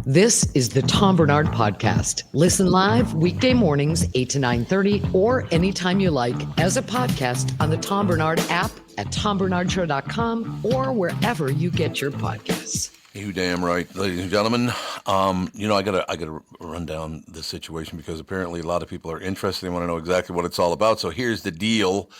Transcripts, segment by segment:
This is the Tom Barnard Podcast. Listen live weekday mornings, 8 to 9:30, or anytime you like as a podcast on the Tom Barnard app at tombernardshow.com or wherever you get your podcasts. You damn right, ladies and gentlemen. I gotta run down this situation because apparently a lot of people are interested and want to know exactly what it's all about. So here's the deal.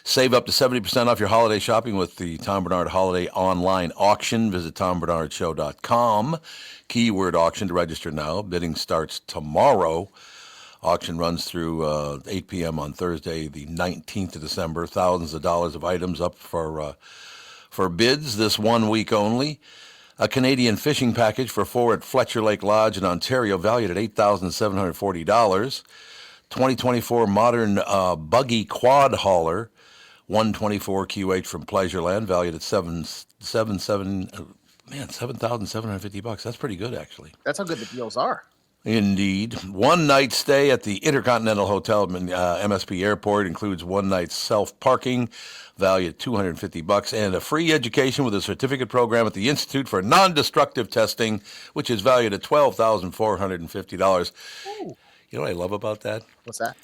Save up to 70% off your holiday shopping with the Tom Barnard Holiday Online Auction. Visit tombernardshow.com. Keyword auction to register now. Bidding starts tomorrow. Auction runs through 8 p.m. on Thursday, the 19th of December. Thousands of dollars of items up for bids this 1 week only. A Canadian fishing package for four at Fletcher Lake Lodge in Ontario, valued at $8,740. 2024 modern buggy quad hauler, 124 QH from Pleasureland, valued at $7,750. That's pretty good, actually. That's how good the deals are. Indeed. One night stay at the Intercontinental Hotel in MSP Airport includes one night self-parking, valued at $250, and a free education with a certificate program at the Institute for Non-Destructive Testing, which is valued at $12,450. Ooh. You know what I love about that? What's that?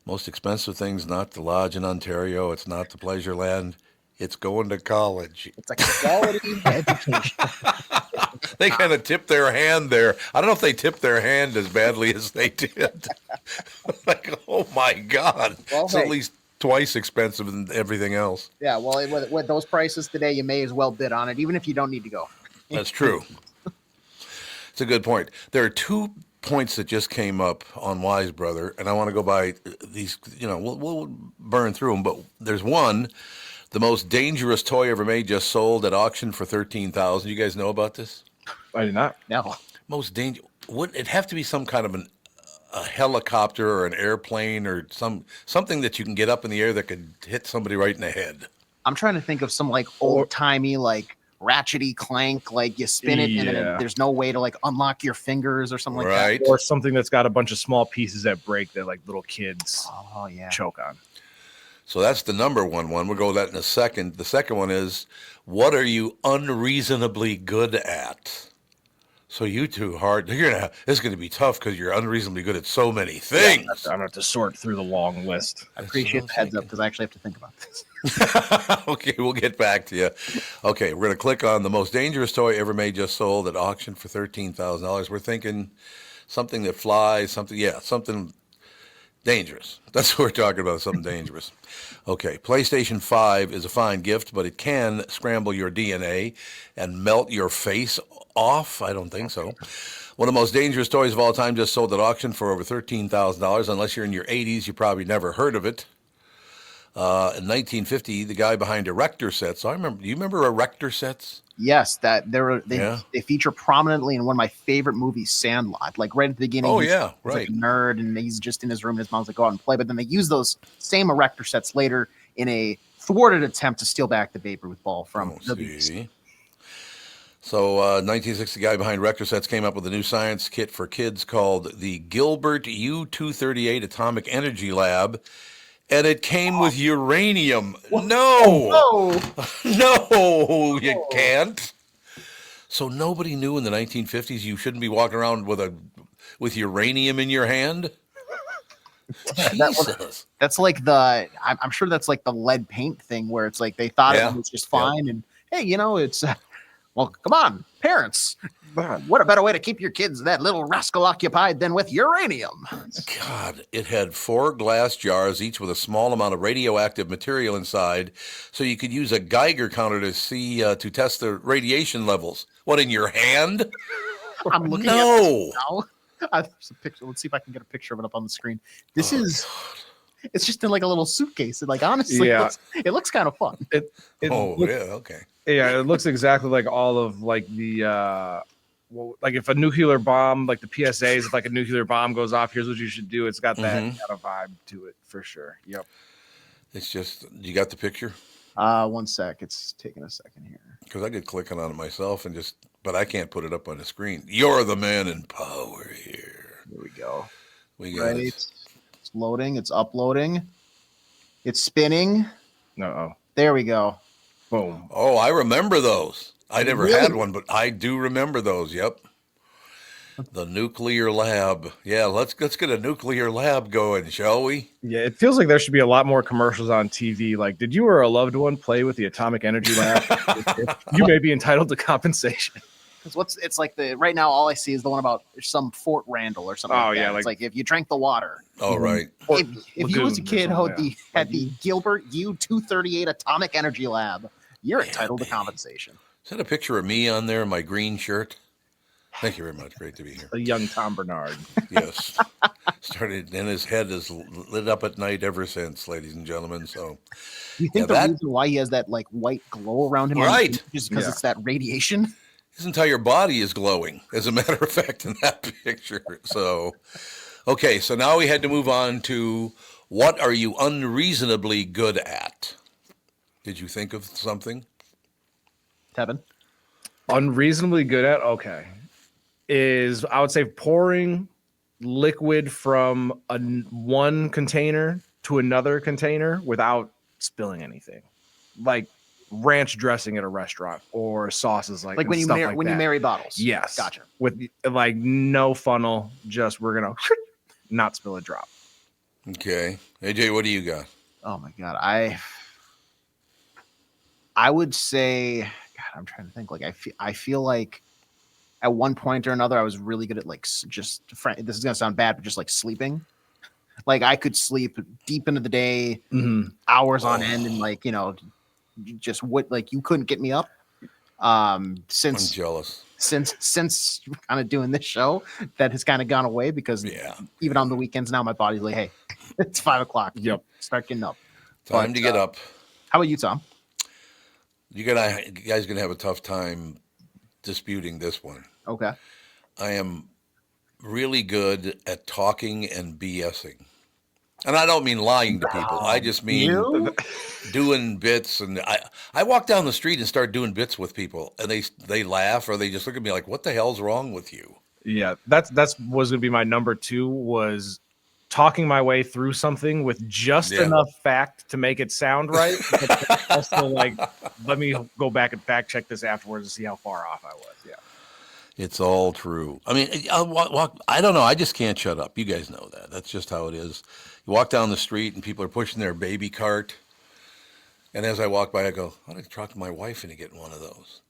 Most expensive thing's not the lodge in Ontario. It's not the Pleasureland. It's going to college. It's a quality education. They kind of tipped their hand there. I don't know if they tipped their hand as badly as they did. Like, oh my God. Well, it's at least twice expensive than everything else. Yeah, well, with those prices today, you may as well bid on it, even if you don't need to go. That's true. It's a good point. There are 2 points that just came up on Wise Brother, and I want to go by these. We'll burn through them, but there's one. The most dangerous toy ever made just sold at auction for $13,000. You guys know about this? I did not. No. Most dangerous. Would it have to be some kind of a helicopter or an airplane or something that you can get up in the air that could hit somebody right in the head? I'm trying to think of some like old timey like ratchety clank, like you spin it and then there's no way to like unlock your fingers or something like that. Or something that's got a bunch of small pieces that break that like little kids choke on. So that's the number one. We'll go with that in a second. The second one is, what are you unreasonably good at? So you two hard. It's going to be tough because you're unreasonably good at so many things. I'm going to have to sort through the long list. I appreciate the heads up because I actually have to think about this. Okay, we'll get back to you. Okay, we're going to click on the most dangerous toy ever made just sold at auction for $13,000. We're thinking something that flies, something dangerous. That's what we're talking about, something dangerous. Okay, PlayStation 5 is a fine gift, but it can scramble your DNA and melt your face off. I don't think so. One of the most dangerous toys of all time just sold at auction for over $13,000. Unless you're in your 80s, you probably never heard of it. In 1950, the guy behind erector sets. Do you remember erector sets? Yes, they feature prominently in one of my favorite movies, Sandlot. Like right at the beginning, he's right. Like a nerd, and he's just in his room, and his mom's like, "Go out and play." But then they use those same erector sets later in a thwarted attempt to steal back the Babe Ruth ball from the Beast. So, 1960, guy behind erector sets came up with a new science kit for kids called the Gilbert U-238 Atomic Energy Lab. And it came with uranium. No, you can't. So nobody knew in the 1950s you shouldn't be walking around with uranium in your hand. Jesus. That's like I'm sure that's like the lead paint thing where it's like they thought it was just fine. And hey, it's, well, come on, parents. What a better way to keep your kids, that little rascal, occupied than with uranium. God, it had 4 glass jars, each with a small amount of radioactive material inside, so you could use a Geiger counter to test the radiation levels. What, in your hand? I'm looking at this now. There's a picture. Let's see if I can get a picture of it up on the screen. This is... God. It's just in like a little suitcase. And like, honestly, it looks kind of fun. Okay. Yeah, it looks exactly like all of like the... like if a nuclear bomb, like the PSAs, if like a nuclear bomb goes off, here's what you should do. It's got that kind of vibe to it for sure. Yep. It's just, you got the picture? 1 sec. It's taking a second here. Because I get clicking on it myself but I can't put it up on the screen. You're the man in power here. Here we go. We got it. It's loading. It's uploading. It's spinning. No. There we go. Boom. Oh, I remember those. I never had one, but I do remember those. Yep. The nuclear lab. Yeah, let's get a nuclear lab going, shall we? Yeah, it feels like there should be a lot more commercials on TV. Like, did you or a loved one play with the atomic energy lab? You may be entitled to compensation. Because it's like right now all I see is the one about some Fort Randall or something. Oh, like that. yeah, It's like if you drank the water. Oh, right. If you was a kid at the Gilbert U-238 Atomic Energy Lab, you're entitled to compensation. Is that a picture of me on there in my green shirt? Thank you very much. Great to be here. A young Tom Barnard. Yes. Started, and his head is lit up at night ever since, ladies and gentlemen. So, you think the reason why he has that like white glow around him right. is because it's that radiation? His entire body is glowing, as a matter of fact, in that picture. So, okay, so now we had to move on to what are you unreasonably good at? Did you think of something? Tevin? Unreasonably good at? Okay. Is, I would say, pouring liquid from one container to another container without spilling anything. Like ranch dressing at a restaurant or sauces like when you marry bottles. Yes. Gotcha. With like no funnel, just we're going to not spill a drop. Okay. AJ, what do you got? Oh my God. I would say, God, I'm trying to think. Like I feel like at one point or another, I was really good at like this is gonna sound bad, but just like sleeping. Like I could sleep deep into the day, hours on end, and like just what like you couldn't get me up. Since I'm jealous. Since kind of doing this show, that has kind of gone away because even on the weekends now, my body's like, hey, it's 5 o'clock. Yep, start getting up. Time to get up. How about you, Tom? You guys gonna have a tough time disputing this one. Okay. I am really good at talking and BSing. And I don't mean lying to people. I just mean doing bits. And I walk down the street and start doing bits with people, and they laugh or they just look at me like, what the hell's wrong with you? Yeah, that's was going to be my number 2, was talking my way through something with just enough fact to make it sound right. But also, like, let me go back and fact check this afterwards to see how far off I was. Yeah. It's all true. I mean, I don't know. I just can't shut up. You guys know that. That's just how it is. You walk down the street and people are pushing their baby cart. And as I walk by, I go, I want to talk to my wife into getting one of those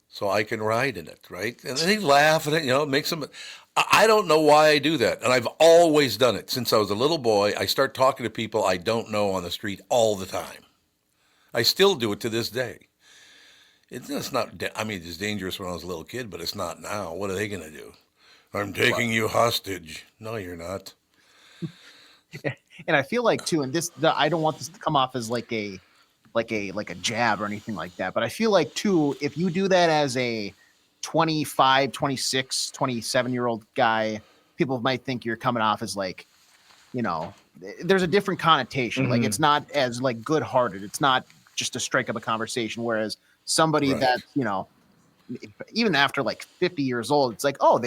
so I can ride in it, right? And they laugh and it makes them. I don't know why I do that. And I've always done it. Since I was a little boy, I start talking to people I don't know on the street all the time. I still do it to this day. It's not, I mean, it's dangerous when I was a little kid, but it's not now. What are they going to do? I'm taking you hostage. No, you're not. And I feel like too, and I don't want this to come off as like a jab or anything like that, but I feel like too, if you do that as a 25, 26, 27-year-old guy, people might think you're coming off as like, there's a different connotation. Like it's not as like good-hearted. It's not just to strike up a conversation. Whereas somebody that, even after like 50 years old, it's like, oh,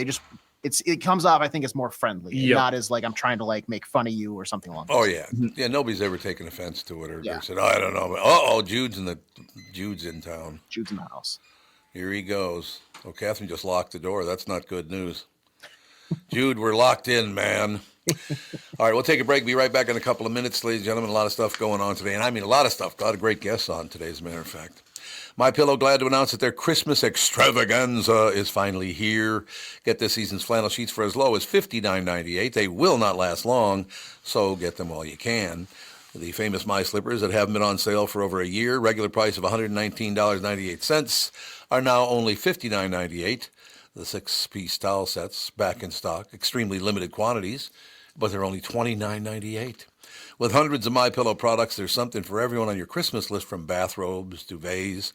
it comes off, I think, as more friendly, not as like I'm trying to like make fun of you or something along those lines. Yeah, nobody's ever taken offense to it or they said, oh, I don't know. Jude's in town. Jude's in the house. Here he goes. Oh, Catherine just locked the door. That's not good news. Jude, we're locked in, man. All right, we'll take a break. Be right back in a couple of minutes, ladies and gentlemen. A lot of stuff going on today. And I mean a lot of stuff. A lot of great guests on today, as a matter of fact. MyPillow glad to announce that their Christmas extravaganza is finally here. Get this season's flannel sheets for as low as $59.98. They will not last long, so get them while you can. The famous My Slippers that haven't been on sale for over a year, regular price of $119.98, are now only $59.98. The 6-piece towel sets back in stock, extremely limited quantities, but they're only $29.98. With hundreds of MyPillow products, there's something for everyone on your Christmas list, from bathrobes, duvets,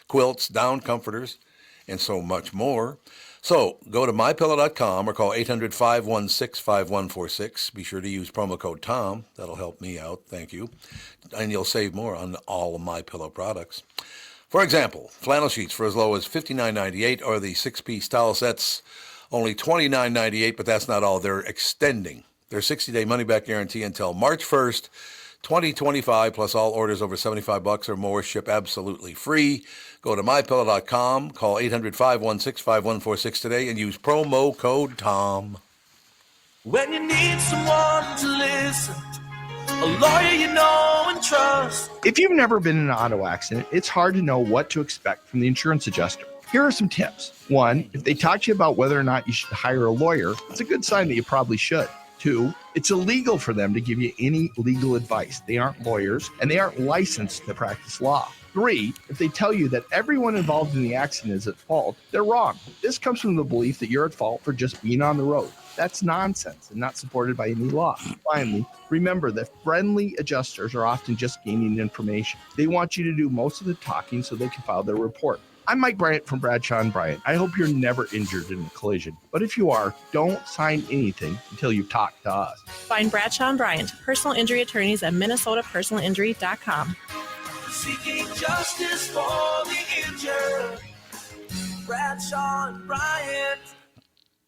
quilts, down comforters, and so much more. So go to MyPillow.com or call 800-516-5146. Be sure to use promo code TOM. That'll help me out. Thank you. And you'll save more on all of MyPillow products. For example, flannel sheets for as low as $59.98, or the 6-piece towel sets, only $29.98, but that's not all. They're extending their 60-day money-back guarantee until March 1st, 2025 plus all orders over $75 or more ship absolutely free. Go to mypillow.com, call 800-516-5146 today, and use promo code TOM. When you need someone to listen, a lawyer you know and trust. If you've never been in an auto accident, it's hard to know what to expect from the insurance adjuster. Here are some tips. 1, if they talk to you about whether or not you should hire a lawyer, it's a good sign that you probably should. 2, it's illegal for them to give you any legal advice. They aren't lawyers and they aren't licensed to practice law. 3, if they tell you that everyone involved in the accident is at fault, they're wrong. This comes from the belief that you're at fault for just being on the road. That's nonsense and not supported by any law. Finally, remember that friendly adjusters are often just gaining information. They want you to do most of the talking so they can file their report. I'm Mike Bryant from Bradshaw & Bryant. I hope you're never injured in a collision. But if you are, don't sign anything until you've talked to us. Find Bradshaw & Bryant, personal injury attorneys at minnesotapersonalinjury.com. Seeking justice for the injured. Bradshaw & Bryant.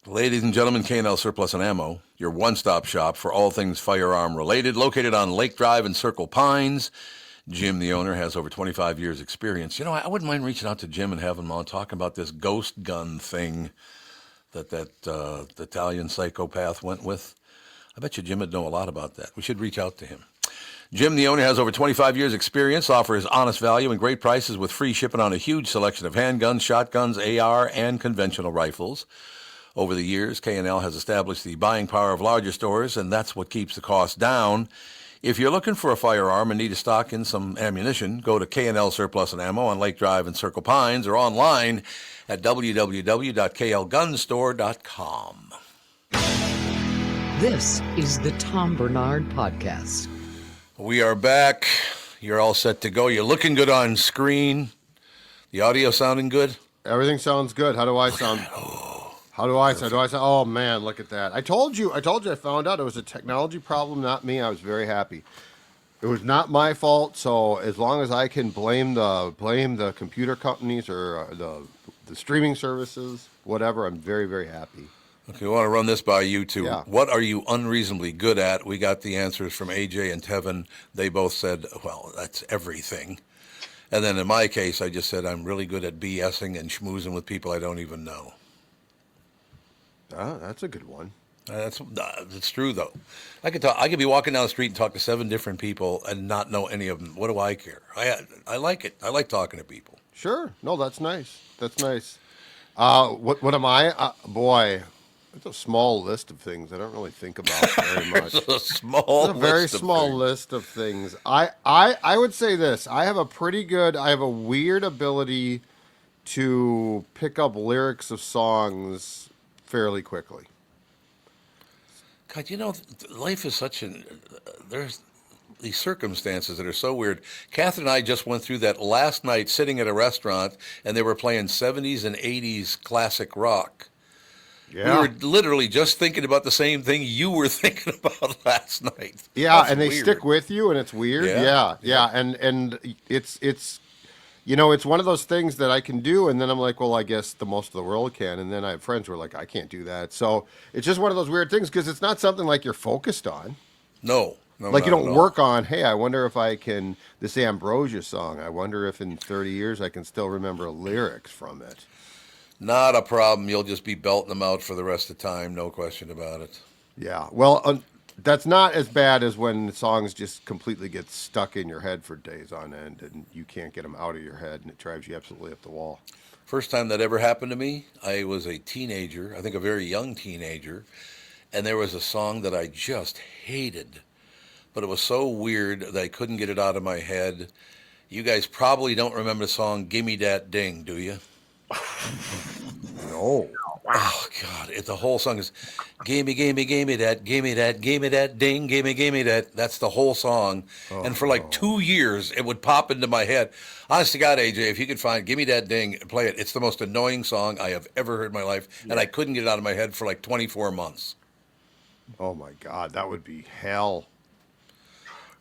Ladies and gentlemen, K&L Surplus and Ammo, your one-stop shop for all things firearm related, located on Lake Drive in Circle Pines. Jim, the owner, has over 25 years experience. You know, I wouldn't mind reaching out to Jim and having him on talking about this ghost gun thing that Italian psychopath went with. I bet you Jim would know a lot about that. We should reach out to him. Jim, the owner, has over 25 years experience, offers honest value and great prices with free shipping on a huge selection of handguns, shotguns, AR, and conventional rifles. Over the years, K&L has established the buying power of larger stores, and that's what keeps the cost down. If you're looking for a firearm and need to stock in some ammunition, go to K&L Surplus and Ammo on Lake Drive in Circle Pines or online at www.klgunstore.com. This is the Tom Barnard Podcast. We are back. You're all set to go. You're looking good on screen. The audio sounding good? Everything sounds good. How do I sound? How do I sound? Oh man, look at that. I told you I found out it was a technology problem, not me. I was very happy. It was not my fault, so as long as I can blame the computer companies or the streaming services, whatever, I'm very, very happy. Okay, we want to run this by you two. Yeah. What are you unreasonably good at? We got the answers from AJ and Tevin. They both said, well, that's everything. And then in my case, I just said I'm really good at BSing and schmoozing with people I don't even know. That's a good one. That's true, though. I could be walking down the street and talk to 7 different people and not know any of them. What do I care? I like it. I like talking to people. Sure. No, that's nice. That's nice. What am I? Boy, it's a small list of things I don't really think about very much. It's a very small list of things. I would say this. I have a weird ability to pick up lyrics of songs fairly quickly. God, you know, life is there's these circumstances that are so weird. Catherine and I just went through that last night sitting at a restaurant, and they were playing 70s and 80s classic rock. Yeah. We were literally just thinking about the same thing you were thinking about last night. Yeah, That's and they weird. stick with you, and it's weird. Yeah. And it's you know, it's one of those things that I can do, and then I'm like, well, I guess the most of the world can, and then I have friends who are like, I can't do that. So it's just one of those weird things because it's not something like you're focused on. No, like you don't work on, hey, I wonder if I can, this Ambrosia song, I wonder if in 30 years I can still remember lyrics from it. Not a problem. You'll just be belting them out for the rest of the time. No question about it. Yeah. Well, that's not as bad as when songs just completely get stuck in your head for days on end and you can't get them out of your head and it drives you absolutely up the wall. First time that ever happened to me, I was a teenager, I think a very young teenager, and there was a song that I just hated, but it was so weird that I couldn't get it out of my head. You guys probably don't remember the song Gimme Dat Ding, do you? No. Oh, God. The whole song is, gimme that ding, gimme that. That's the whole song. And for like 2 years, it would pop into my head. Honest to God, AJ, if you could find Gimme That Ding, play it. It's the most annoying song I have ever heard in my life. Yeah. And I couldn't get it out of my head for like 24 months. Oh, my God. That would be hell.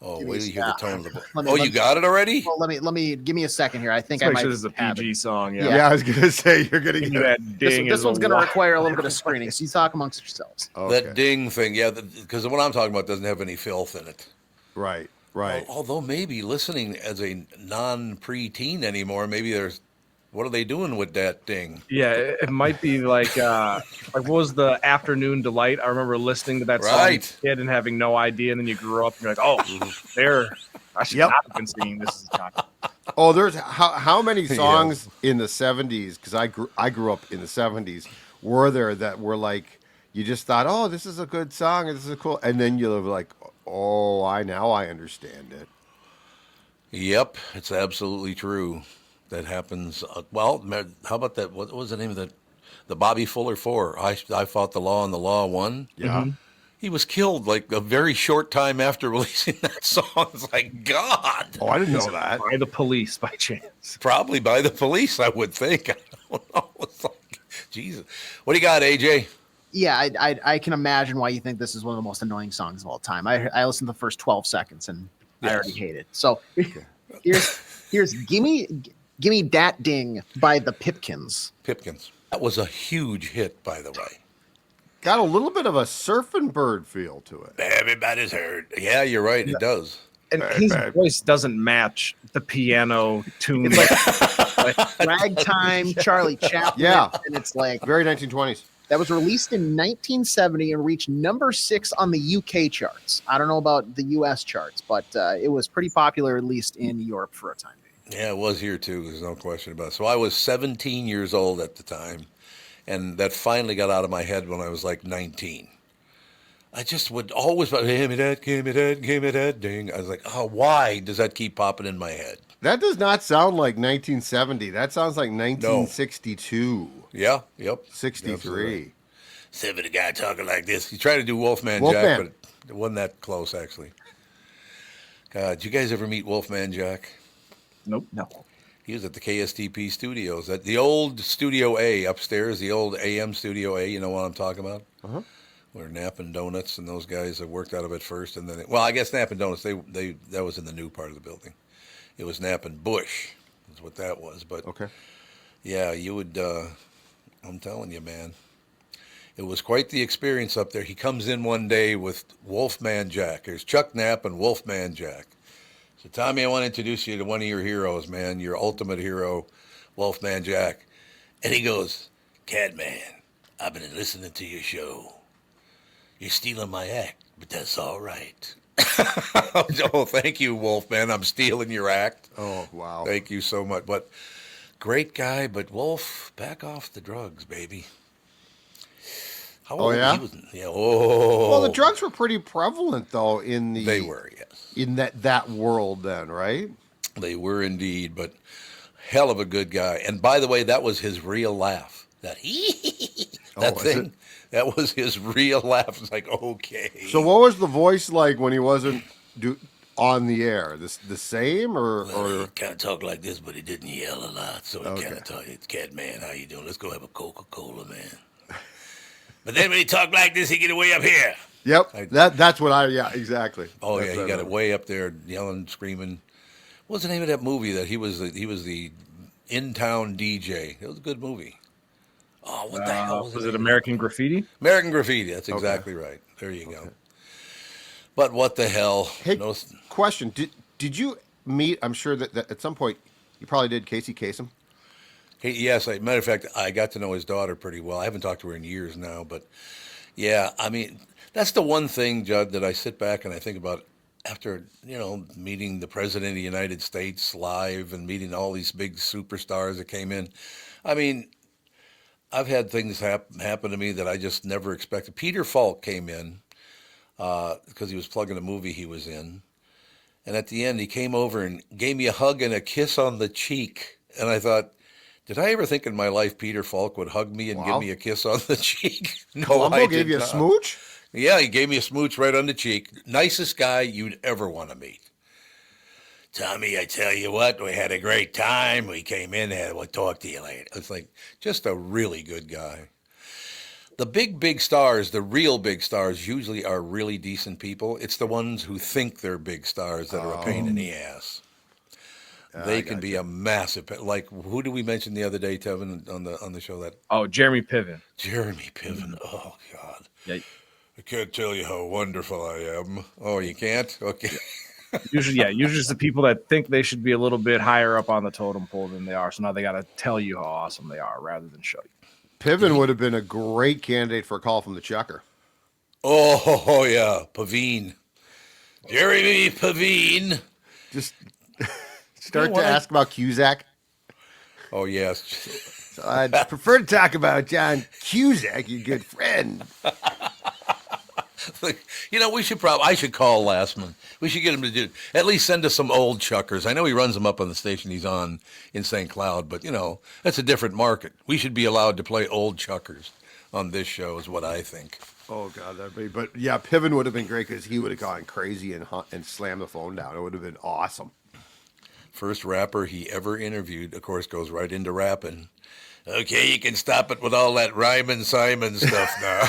Oh, wait till you hear the tone of the voice. You got it already? Well, let me give me a second here. I think Let's I might. Sure this is a PG song. Yeah, I was gonna say you're gonna get that ding. This one's gonna require a little bit of screening. So you talk amongst yourselves. Okay. That ding thing, yeah, because what I'm talking about doesn't have any filth in it. Right. Right. Although maybe listening as a non-preteen anymore, maybe there's, what are they doing with that thing? Yeah, it might be like what was the Afternoon Delight? I remember listening to that song Right. as a kid and having no idea, and then you grew up and you're like, oh, I should Yep. not have been singing this as a child. Oh, there's how many songs in the 70s, because I grew up in the 70s, were there that were like, you just thought, oh, this is a good song, and this is cool, and then you're like, oh, I understand it. Yep, it's absolutely true. That happens. Well, how about that? What was the name of the Bobby Fuller 4? I fought the law and the law won. Yeah. Mm-hmm. He was killed like a very short time after releasing that song. It's like, God. Oh, I didn't know that. By the police, by chance. Probably by the police, I would think. I don't know. It's like, Jesus. What do you got, AJ? Yeah, I can imagine why you think this is one of the most annoying songs of all time. I listened to the first 12 seconds and I already hate it. So here's Gimme Dat Ding by the Pipkins. Pipkins. That was a huge hit, by the way. Got a little bit of a surfing bird feel to it. Everybody's heard. Yeah, you're right. It does. And his voice doesn't match the piano tune. It's like Ragtime, Charlie Chaplin. Yeah. And it's like Very 1920s. that was released in 1970 and reached number 6 on the UK charts. I don't know about the US charts, but it was pretty popular, at least in Europe for a time. Yeah, it was here too. There's no question about it. So I was 17 years old at the time, and that finally got out of my head when I was like 19. I just would always, give me that ding. I was like, oh, why does that keep popping in my head? That does not sound like 1970. That sounds like 1962. Yeah, yep. 63. Said with a guy talking like this. He tried to do Wolfman Wolfman. Jack, but it wasn't that close, actually. God, did you guys ever meet Wolfman Jack? Nope. No. He was at the KSTP studios, at the old Studio A upstairs, the old AM Studio A. You know what I'm talking about? Uh-huh. Where Knapp and Donuts and those guys that worked out of it first, and then I guess Knapp and Donuts they that was in the new part of the building. It was Knapp and Bush, is what that was. But Okay. yeah, you would. I'm telling you, man, it was quite the experience up there. He comes in one day with Wolfman Jack. There's Chuck Knapp and Wolfman Jack. So, Tommy, I want to introduce you to one of your heroes, man, your ultimate hero, Wolfman Jack. And he goes, Catman, I've been listening to your show. You're stealing my act, but that's all right. Oh, thank you, Wolfman. I'm stealing your act. Oh, wow. Thank you so much. But great guy, but Wolf, back off the drugs, baby. How old yeah? was he? Yeah. Oh. Well, the drugs were pretty prevalent, though, in the... They were, yes. In that world then, right? They were indeed, but hell of a good guy. And by the way, that was his real laugh. That thing. That was his real laugh. It's like, okay. So what was the voice like when he wasn't on the air? The same or He kind of talked like this, but he didn't yell a lot. So he kind of talked, it's Catman, how you doing? Let's go have a Coca-Cola, man. But then when he talked like this, he get way up here. Yep. That's what exactly. Oh, That's yeah, he got it way up there, yelling, screaming. What was the name of that movie that he was the in-town DJ? It was a good movie. Oh, what the hell was it? American Graffiti? American Graffiti. That's exactly right. There you go. But what the hell? Hey, question. Did you meet, I'm sure that at some point, you probably did Casey Kasem? Yes, matter of fact, I got to know his daughter pretty well. I haven't talked to her in years now, but yeah, I mean, that's the one thing, Judd, that I sit back and I think about after, meeting the President of the United States live and meeting all these big superstars that came in. I mean, I've had things happen to me that I just never expected. Peter Falk came in because he was plugging a movie he was in. And at the end, he came over and gave me a hug and a kiss on the cheek. And I thought, did I ever think in my life Peter Falk would hug me and give me a kiss on the cheek? No, Columbo gave you a smooch? Yeah, he gave me a smooch right on the cheek. Nicest guy you'd ever want to meet. Tommy, I tell you what, we had a great time. We came in and we'll talk to you later. It's like just a really good guy. The big stars, the real big stars, usually are really decent people. It's the ones who think they're big stars that are a pain in the ass. They can be a massive, like who did we mention the other day, Tevin, on the show? That Jeremy Piven. Jeremy Piven. Oh God. Yeah. I can't tell you how wonderful I am. Oh, you can't? Okay. Usually it's the people that think they should be a little bit higher up on the totem pole than they are. So now they got to tell you how awesome they are rather than show you. Piven would have been a great candidate for a call from the Chucker. Oh yeah, Pavine. Jeremy Pavine. Just start to ask about Cusack. Oh, yes. So I'd prefer to talk about John Cusack, your good friend. I should call Lastman. We should get him to at least send us some old chuckers. I know he runs them up on the station he's on in St. Cloud, but, that's a different market. We should be allowed to play old chuckers on this show is what I think. Oh, God, that'd be. But, yeah, Piven would have been great because he would have gone crazy and slammed the phone down. It would have been awesome. First rapper he ever interviewed, of course, goes right into rapping. Okay, you can stop it with all that Ryman Simon stuff now.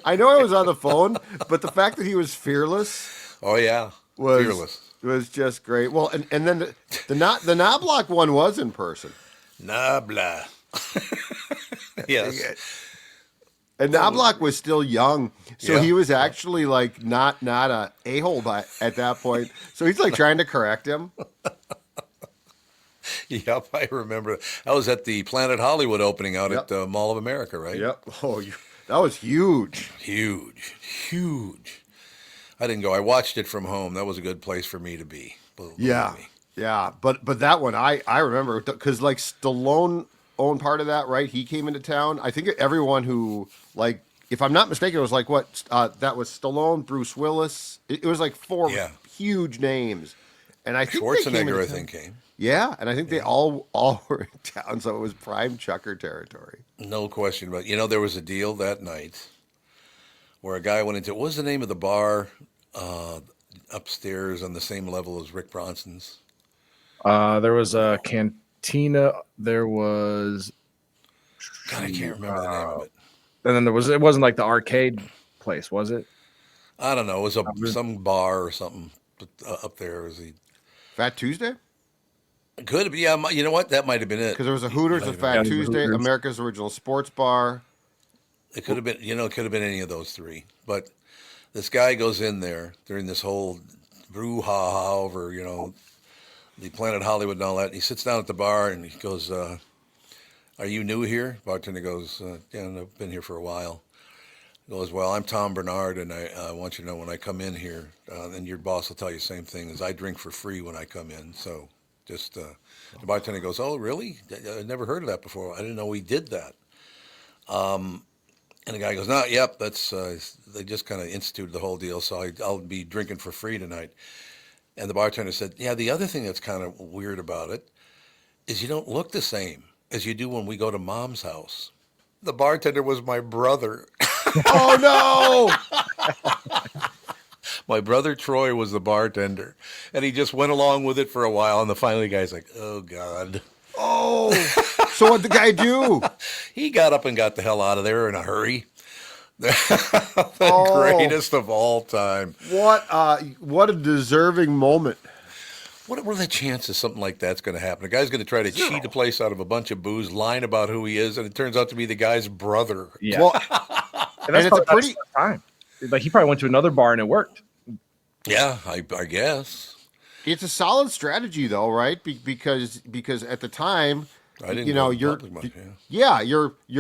I know I was on the phone, but the fact that he was fearless. Oh, yeah. Fearless. Was just great. Well, and then the Knobloch one was in person. Nabla. Yes. And Knobloch was still young, so he was actually like not a a-hole at that point. So he's like trying to correct him. Yep, I remember. I was at the Planet Hollywood opening out at Mall of America, right? Yep. Oh, that was huge. Huge. I didn't go. I watched it from home. That was a good place for me to be. Yeah. But that one, I remember, because like Stallone owned part of that, right? He came into town. I think everyone who, like, if I'm not mistaken, it was like that was Stallone, Bruce Willis. It was like four huge names. And I think Schwarzenegger, came. Yeah, and I think they all were in town, so it was prime chucker territory. No question about it. There was a deal that night where a guy went into, what was the name of the bar upstairs on the same level as Rick Bronson's? There was a cantina. There was... God, I can't remember the name of it. And then it wasn't like the arcade place, was it? I don't know. It was some bar or something up there. Was Fat Tuesday? Could be. Yeah, you know what? That might have been it. Because there was a Hooters, a Fat Tuesday, America's Original Sports Bar. It could have been, it could have been any of those three. But this guy goes in there during this whole brouhaha over, the Planet Hollywood and all that. And he sits down at the bar and he goes, "Are you new here?" Bartender goes, "Yeah, I've been here for a while." He goes, "Well, I'm Tom Barnard, and I want you to know when I come in here, and your boss will tell you the same thing, is I drink for free when I come in. So just the bartender goes, "Oh, really? I've never heard of that before. I didn't know we did that." And the guy goes, "No, yep, that's they just kind of instituted the whole deal, so I'll be drinking for free tonight." And the bartender said, "Yeah, the other thing that's kind of weird about it is you don't look the same as you do when we go to Mom's house." The bartender was my brother. Oh, no! My brother Troy was the bartender, and he just went along with it for a while, and finally the guy's like, "Oh, God." Oh, so what'd the guy do? He got up and got the hell out of there in a hurry. The greatest of all time. What a deserving moment. What are the chances something like that's going to happen? A guy's going to try to cheat a place out of a bunch of booze, lying about who he is, and it turns out to be the guy's brother. Yeah. Well, and it's a pretty time. Like he probably went to another bar and it worked. Yeah, I guess. It's a solid strategy, though, right? Because at the time, you're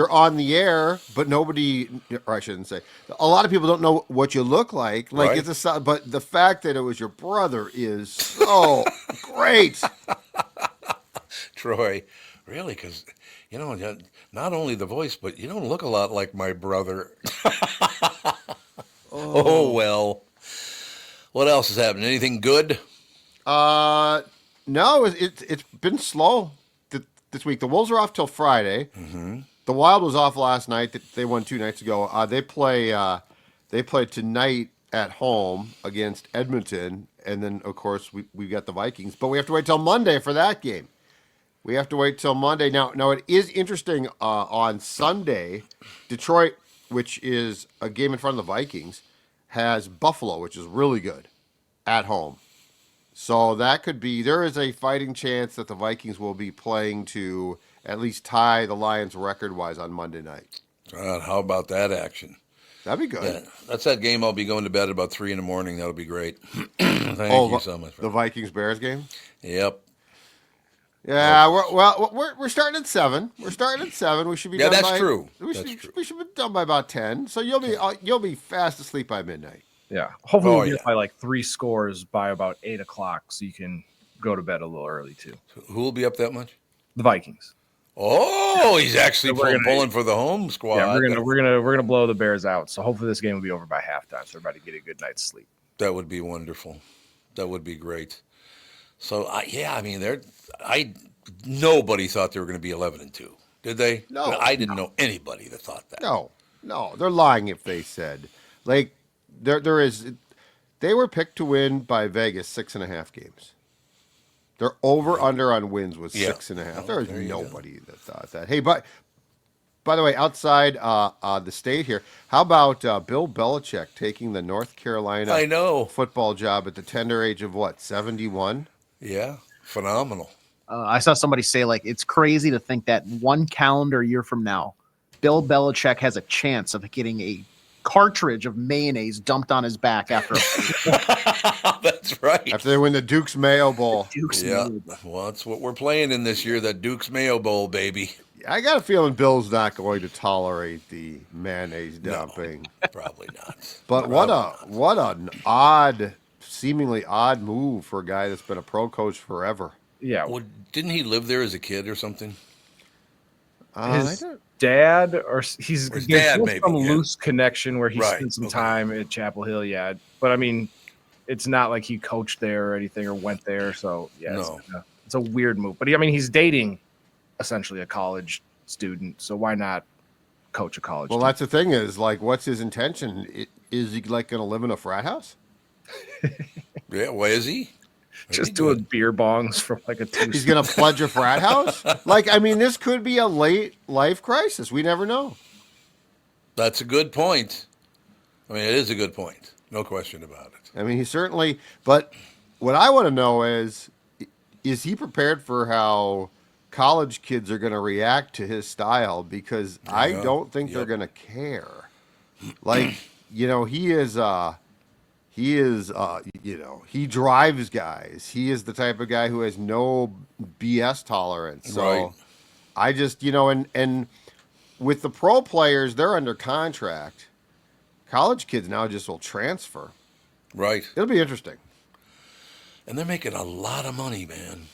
on the air, but nobody, or I shouldn't say, a lot of people don't know what you look like. Like right. But the fact that it was your brother is so great. Troy, really? Because not only the voice, but you don't look a lot like my brother. Oh well. What else is happening? Anything good? No, it's been slow this week. The Wolves are off till Friday. Mm-hmm. The Wild was off last night. They won 2 nights ago. They play tonight at home against Edmonton, and then of course we've got the Vikings. But we have to wait till Monday for that game. We have to wait till Monday. Now it is interesting. On Sunday, Detroit, which is a game in front of the Vikings, has Buffalo, which is really good, at home. So that could be, there is a fighting chance that the Vikings will be playing to at least tie the Lions record-wise on Monday night. How about that action? That'd be good. Yeah, that's that game. I'll be going to bed at about 3 a.m. That'll be great. Thank you so much. The Vikings-Bears game? Yep. Yeah, we're starting at 7. We're starting at 7. We should be done that's by, true. We That's should, true. we should be done by about 10. So you'll be fast asleep by midnight. Yeah. Hopefully Oh, we'll get yeah. by like 3 scores by about 8 o'clock so you can go to bed a little early too. Who will be up that much? The Vikings. Oh, he's actually So we're pulling for the home squad. Yeah, we're gonna blow the Bears out. So hopefully this game will be over by halftime, so everybody get a good night's sleep. That would be wonderful. That would be great. So nobody thought they were going to be 11-2, did they? No. I didn't know anybody that thought that. No, they're lying if they said like there is. They were picked to win by Vegas 6.5 games. Their over/under on wins was 6.5. There was nobody that thought that. Hey, by the way, outside the state here, how about Bill Belichick taking the North Carolina football job at the tender age of 71? Yeah, phenomenal. I saw somebody say, like, it's crazy to think that 1 calendar year from now, Bill Belichick has a chance of getting a cartridge of mayonnaise dumped on his back after That's right. After they win the Duke's Mayo Bowl. Well, that's what we're playing in this year, that Duke's Mayo Bowl, baby. I got a feeling Bill's not going to tolerate the mayonnaise dumping. No, probably not. But what an seemingly odd move for a guy that's been a pro coach forever. Yeah. Well, didn't he live there as a kid or something? His dad, or his dad, maybe some loose connection where he Right, spent some time at Chapel Hill. Yeah, but I mean, it's not like he coached there or anything or went there. So yeah, it's a weird move. But I mean, he's dating essentially a college student, so why not coach a college? Well, student? that's the thing is, like, what's his intention? Is he like going to live in a frat house? Yeah, why is he? Just doing beer bongs from like a 2. He's going to pledge a frat house? Like, I mean, this could be a late life crisis. We never know. That's a good point. I mean, it is a good point. No question about it. I mean, he certainly, but what I want to know is he prepared for how college kids are going to react to his style? Because I don't think they're going to care. Like, you know, he drives guys. He is the type of guy who has no BS tolerance. So Right. I just, and with the pro players, they're under contract. College kids now just will transfer. Right. It'll be interesting. And they're making a lot of money, man.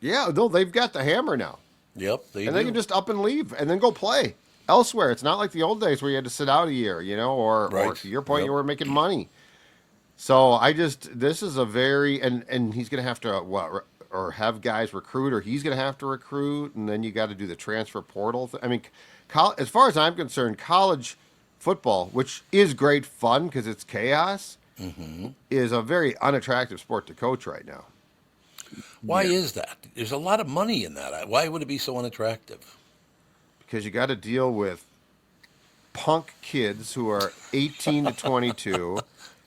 Yeah, no, they've got the hammer now. Yep. They can just up and leave and then go play elsewhere. It's not like the old days where you had to sit out a year, or to your point, you were making money. So this is a very, and he's going to have to, or have guys recruit, or he's going to have to recruit, and then you got to do the transfer portal. I mean, as far as I'm concerned, college football, which is great fun because it's chaos, is a very unattractive sport to coach right now. Why is that? There's a lot of money in that. Why would it be so unattractive? Because you got to deal with punk kids who are 18 to 22.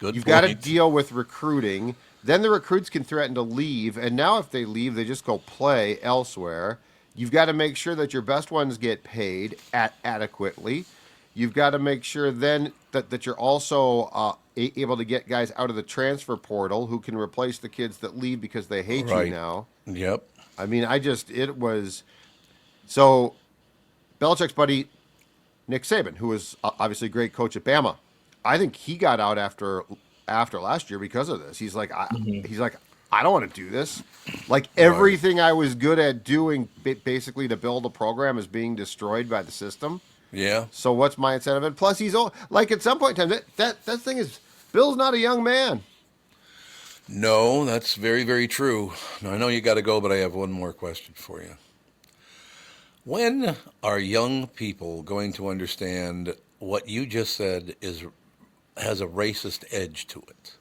You've got to deal with recruiting. Then the recruits can threaten to leave. And now if they leave, they just go play elsewhere. You've got to make sure that your best ones get paid adequately. You've got to make sure then that you're also able to get guys out of the transfer portal who can replace the kids that leave because they hate you now. Yep. I mean, it was so Belichick's buddy, Nick Saban, who was obviously a great coach at Bama. I think he got out after last year because of this. He's like, I don't want to do this. Like everything I was good at doing basically to build a program is being destroyed by the system. Yeah. So what's my incentive? And plus, he's old. Like at some point in time, that thing is, Bill's not a young man. No, that's very, very true. Now, I know you got to go, but I have one more question for you. When are young people going to understand what you just said has a racist edge to it?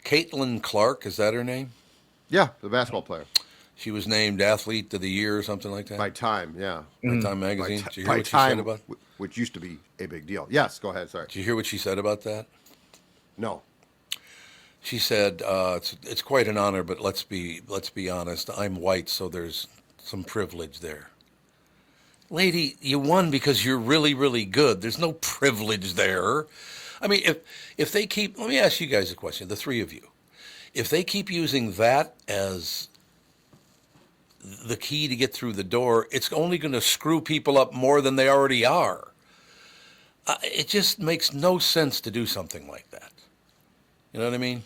Caitlin Clark, is that her name? Yeah, the basketball player. She was named Athlete of the Year or something like that? By Time, yeah. By Time Magazine? Did you hear by what she Time, said about it? which used to be a big deal. Yes, go ahead, sorry. Did you hear what she said about that? No. She said, it's quite an honor, but let's be honest. I'm white, so there's some privilege there. lady, you won because you're really, really good. There's no privilege there. I mean, if they keep, let me ask you guys a question, the three of you. If they keep using that as the key to get through the door, it's only going to screw people up more than they already are. It just makes no sense to do something like that. You know what I mean?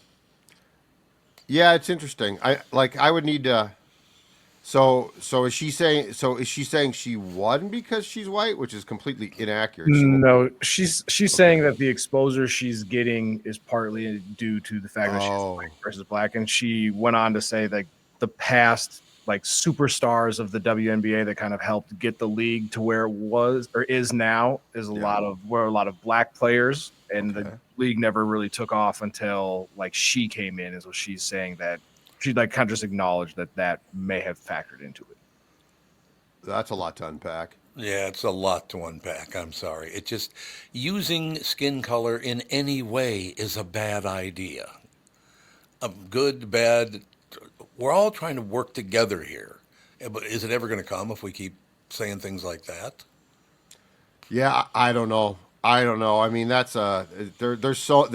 Yeah, it's interesting. I would need to. So is she saying? So is she saying she won because she's white, which is completely inaccurate? No, she's saying that the exposure she's getting is partly due to the fact that she's white versus black, and she went on to say that the past like superstars of the WNBA that kind of helped get the league to where it was or is now is a lot of black players, and the league never really took off until like she came in. Is what she's saying, that she like kind of just acknowledged that may have factored into it. That's a lot to unpack. Yeah, it's a lot to unpack. I'm sorry. It just, using skin color in any way is a bad idea. Good, bad, we're all trying to work together here. But is it ever going to come if we keep saying things like that? Yeah, I don't know. I mean, that's there's so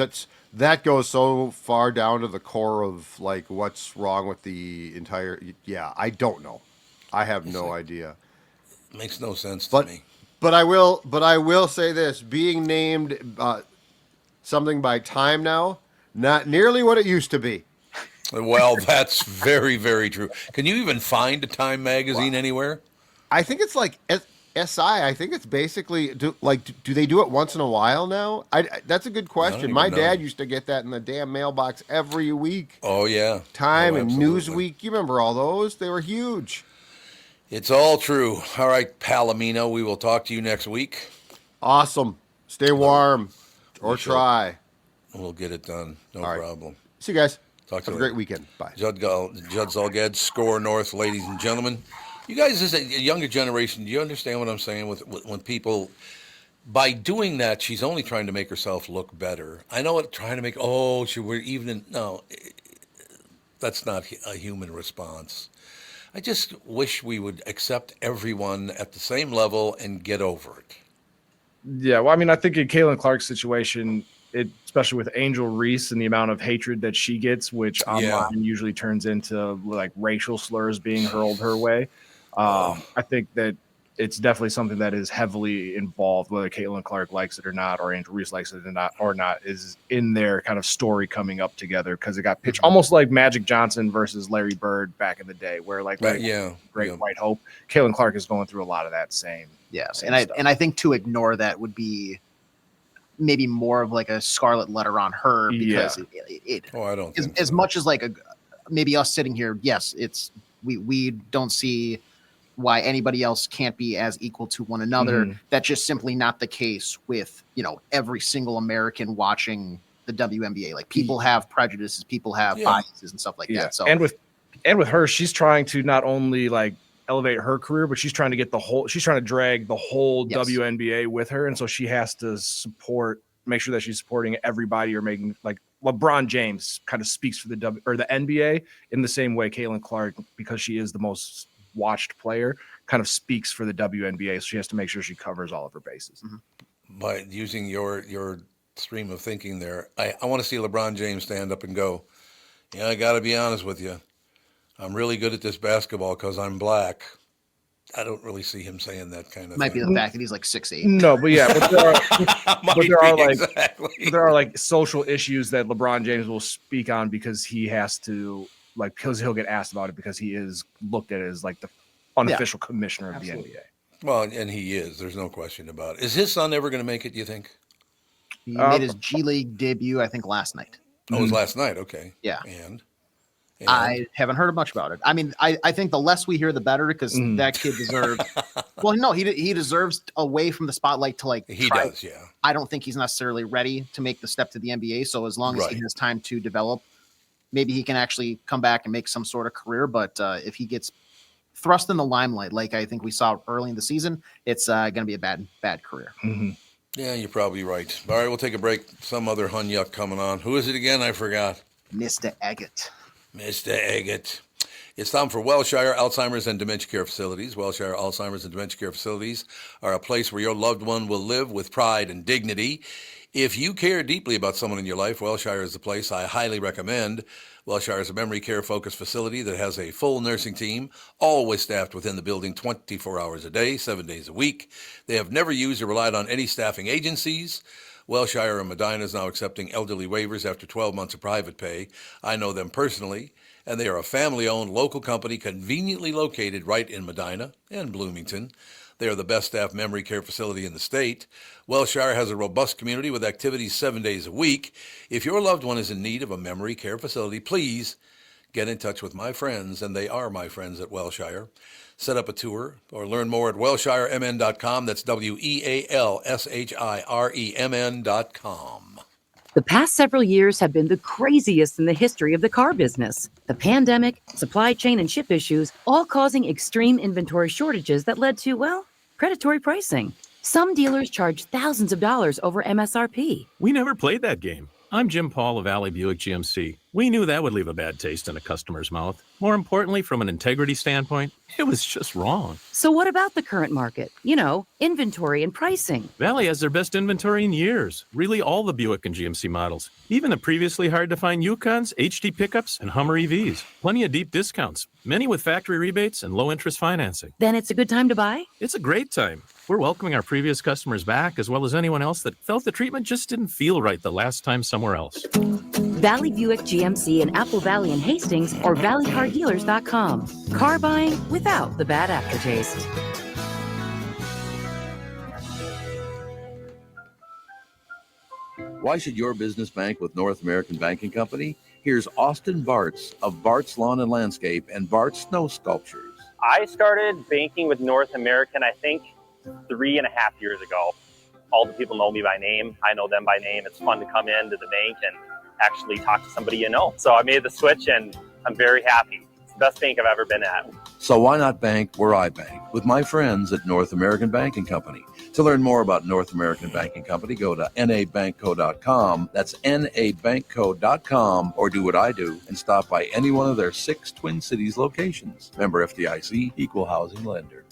that goes so far down to the core of like what's wrong with the entire. Yeah, I don't know. I have no idea. Makes no sense to me. But I will say this: being named something by Time now, not nearly what it used to be. Well, that's very, very true. Can you even find a Time magazine anywhere? I think it's like SI. I think it's basically do they do it once in a while now? That's a good question. My dad used to get that in the damn mailbox every week. Oh yeah, Time and Newsweek. You remember all those? They were huge. It's all true. All right, Palomino, we will talk to you next week. Awesome. Stay warm or try. We'll get it done. No problem. See you guys. Talk to Have you a great weekend. Bye. Judd Zulgad, SKOR North, ladies and gentlemen. You guys, as a younger generation, do you understand what I'm saying? When people, by doing that, she's only trying to make herself look better. I know what trying to make. We're even. No, that's not a human response. I just wish we would accept everyone at the same level and get over it. Yeah, well, I mean, I think in Caitlin Clark's situation, especially with Angel Reese and the amount of hatred that she gets, which online usually turns into like racial slurs being hurled her way. I think that it's definitely something that is heavily involved, whether Caitlin Clark likes it or not, or Angel Reese likes it or not, is in their kind of story coming up together, because it got pitched almost like Magic Johnson versus Larry Bird back in the day, where like Great White Hope, Caitlin Clark is going through a lot of that same. Yes, and I think to ignore that would be maybe more of like a scarlet letter on her, because I don't think as much as like maybe us sitting here, yes, it's we don't see why anybody else can't be as equal to one another. That's just simply not the case with, every single American watching the WNBA. Like, people have prejudices, people have biases and stuff like that. So and with her, she's trying to not only like elevate her career, but she's trying to drag the whole WNBA with her. And so she has to make sure that she's supporting everybody, or making like LeBron James kind of speaks for the NBA in the same way Caitlin Clark, because she is the most watched player, kind of speaks for the WNBA. So she has to make sure she covers all of her bases. By using your stream of thinking there, I want to see LeBron James stand up and go, I got to be honest with you. I'm really good at this basketball because I'm black. I don't really see him saying that kind of Might thing. be the fact that he's like 6'8". No, but there are like social issues that LeBron James will speak on, because he has to, because he'll get asked about it, because he is looked at as like the unofficial commissioner of the NBA. Well, and he is. There's no question about it. Is his son ever going to make it, do you think? He made his G League debut, I think, last night. Oh, it was last night. Okay. Yeah. And I haven't heard much about it. I mean, I think the less we hear, the better, because that kid deserves. Well, no, he deserves away from the spotlight to he does. Yeah. I don't think he's necessarily ready to make the step to the NBA. So as long as he has time to develop, maybe he can actually come back and make some sort of career. But if he gets thrust in the limelight, like I think we saw early in the season, it's going to be a bad career. Yeah, you're probably right. All right, we'll take a break. Some other hunyuck coming on. Who is it again? I forgot. Mr. Egert. Mr. Egert. It's time for Wellshire Alzheimer's and Dementia Care Facilities. Wellshire Alzheimer's and Dementia Care Facilities are a place where your loved one will live with pride and dignity. If you care deeply about someone in your life, Wellshire is the place I highly recommend. Wellshire is a memory care focused facility that has a full nursing team, always staffed within the building 24 hours a day, 7 days a week. They have never used or relied on any staffing agencies. Wellshire and Medina is now accepting elderly waivers after 12 months of private pay. I know them personally, and they are a family-owned local company conveniently located right in Medina and Bloomington. They are the best staffed memory care facility in the state. Wellshire has a robust community with activities 7 days a week. If your loved one is in need of a memory care facility, please get in touch with my friends, and they are my friends at Wellshire. Set up a tour or learn more at wellshiremn.com. That's WEALSHIREMN.com. The past several years have been the craziest in the history of the car business. The pandemic, supply chain, and chip issues, all causing extreme inventory shortages that led to, well, predatory pricing. Some dealers charge thousands of dollars over MSRP. We never played that game. I'm Jim Paul of Valley Buick GMC. We knew that would leave a bad taste in a customer's mouth. More importantly, from an integrity standpoint, it was just wrong. So what about the current market? You know, inventory and pricing. Valley has their best inventory in years. Really all the Buick and GMC models. Even the previously hard-to-find Yukons, HD pickups, and Hummer EVs. Plenty of deep discounts. Many with factory rebates and low-interest financing. Then it's a good time to buy? It's a great time. We're welcoming our previous customers back, as well as anyone else that felt the treatment just didn't feel right the last time somewhere else. Valley Buick GMC in Apple Valley and Hastings or valleycardealers.com. Car buying without the bad aftertaste. Why should your business bank with North American Banking Company? Here's Austin Bartz of Bartz Lawn and Landscape and Bartz Snow Sculptures. I started banking with North American, I think, 3.5 years ago. All the people know me by name. I know them by name. It's fun to come into the bank and actually talk to somebody you know. So I made the switch and I'm very happy. It's the best bank I've ever been at. So why not bank where I bank? With my friends at North American Banking Company. To learn more about North American Banking Company, go to nabankco.com. That's nabankco.com, or do what I do and stop by any one of their 6 Twin Cities locations. Member FDIC, equal housing lender.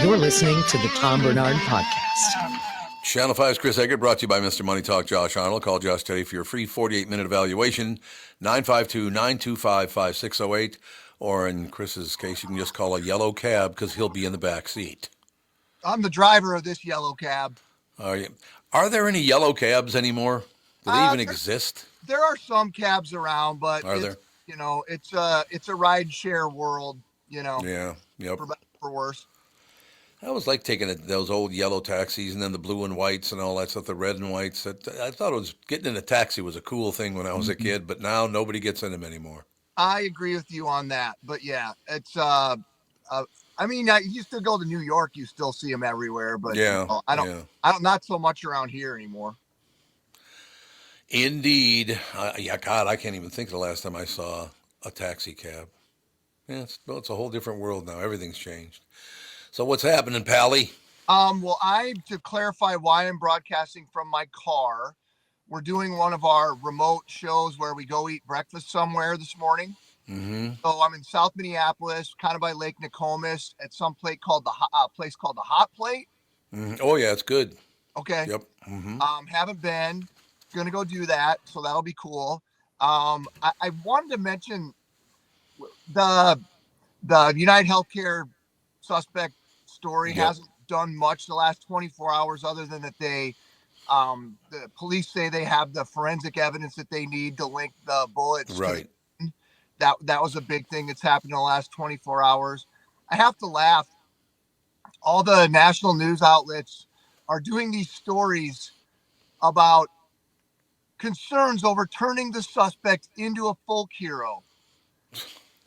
You're listening to the Tom Barnard Podcast. Channel 5's Chris Egert, brought to you by Mr. Money Talk, Josh Arnold. Call Josh today for your free 48-minute evaluation, 952-925-5608. Or in Chris's case, you can just call a yellow cab because he'll be in the back seat. I'm the driver of this yellow cab. Are there any yellow cabs anymore? Do they even exist? There are some cabs around, but are there? You know, it's a ride share world. You know. Yeah. Yep. For better, for worse. I was like taking those old yellow taxis and then the blue and whites and all that stuff, the red and whites. I thought it was getting in a taxi was a cool thing when I was a kid, but now nobody gets in them anymore. I agree with you on that, but yeah, it's I mean, you still go to New York, you still see them everywhere, but yeah, you know, I don't, not so much around here anymore. Indeed. God, I can't even think of the last time I saw a taxi cab. Yeah, it's a whole different world now. Everything's changed. So what's happening, Pally? Well, to clarify why I'm broadcasting from my car, we're doing one of our remote shows where we go eat breakfast somewhere this morning. Mm-hmm. So I'm in South Minneapolis, kind of by Lake Nokomis, at some place called the Hot Plate. Mm-hmm. Oh yeah, it's good. Okay. Yep. Mm-hmm. Haven't been. Gonna go do that, so that'll be cool. I wanted to mention the United Healthcare suspect story. Yep. Hasn't done much the last 24 hours, other than that the police say they have the forensic evidence that they need to link the bullets. Right. That was a big thing that's happened in the last 24 hours. I have to laugh. All the national news outlets are doing these stories about concerns over turning the suspect into a folk hero.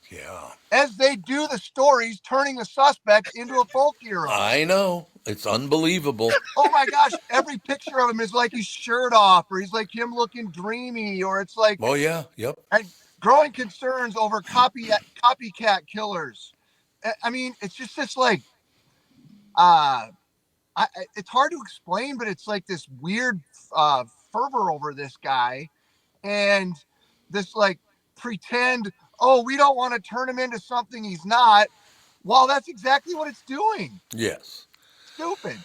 Yeah. As they do the stories, turning the suspect into a folk hero. I know. It's unbelievable. Oh my gosh. Every picture of him is like his shirt off, or he's like him looking dreamy, or it's like. Oh, yeah. Yep. And growing concerns over copycat killers. I mean, it's just this like, it's hard to explain, but it's like this weird fervor over this guy and this like pretend, oh, we don't want to turn him into something he's not. Well, that's exactly what it's doing. Yes. Stupid.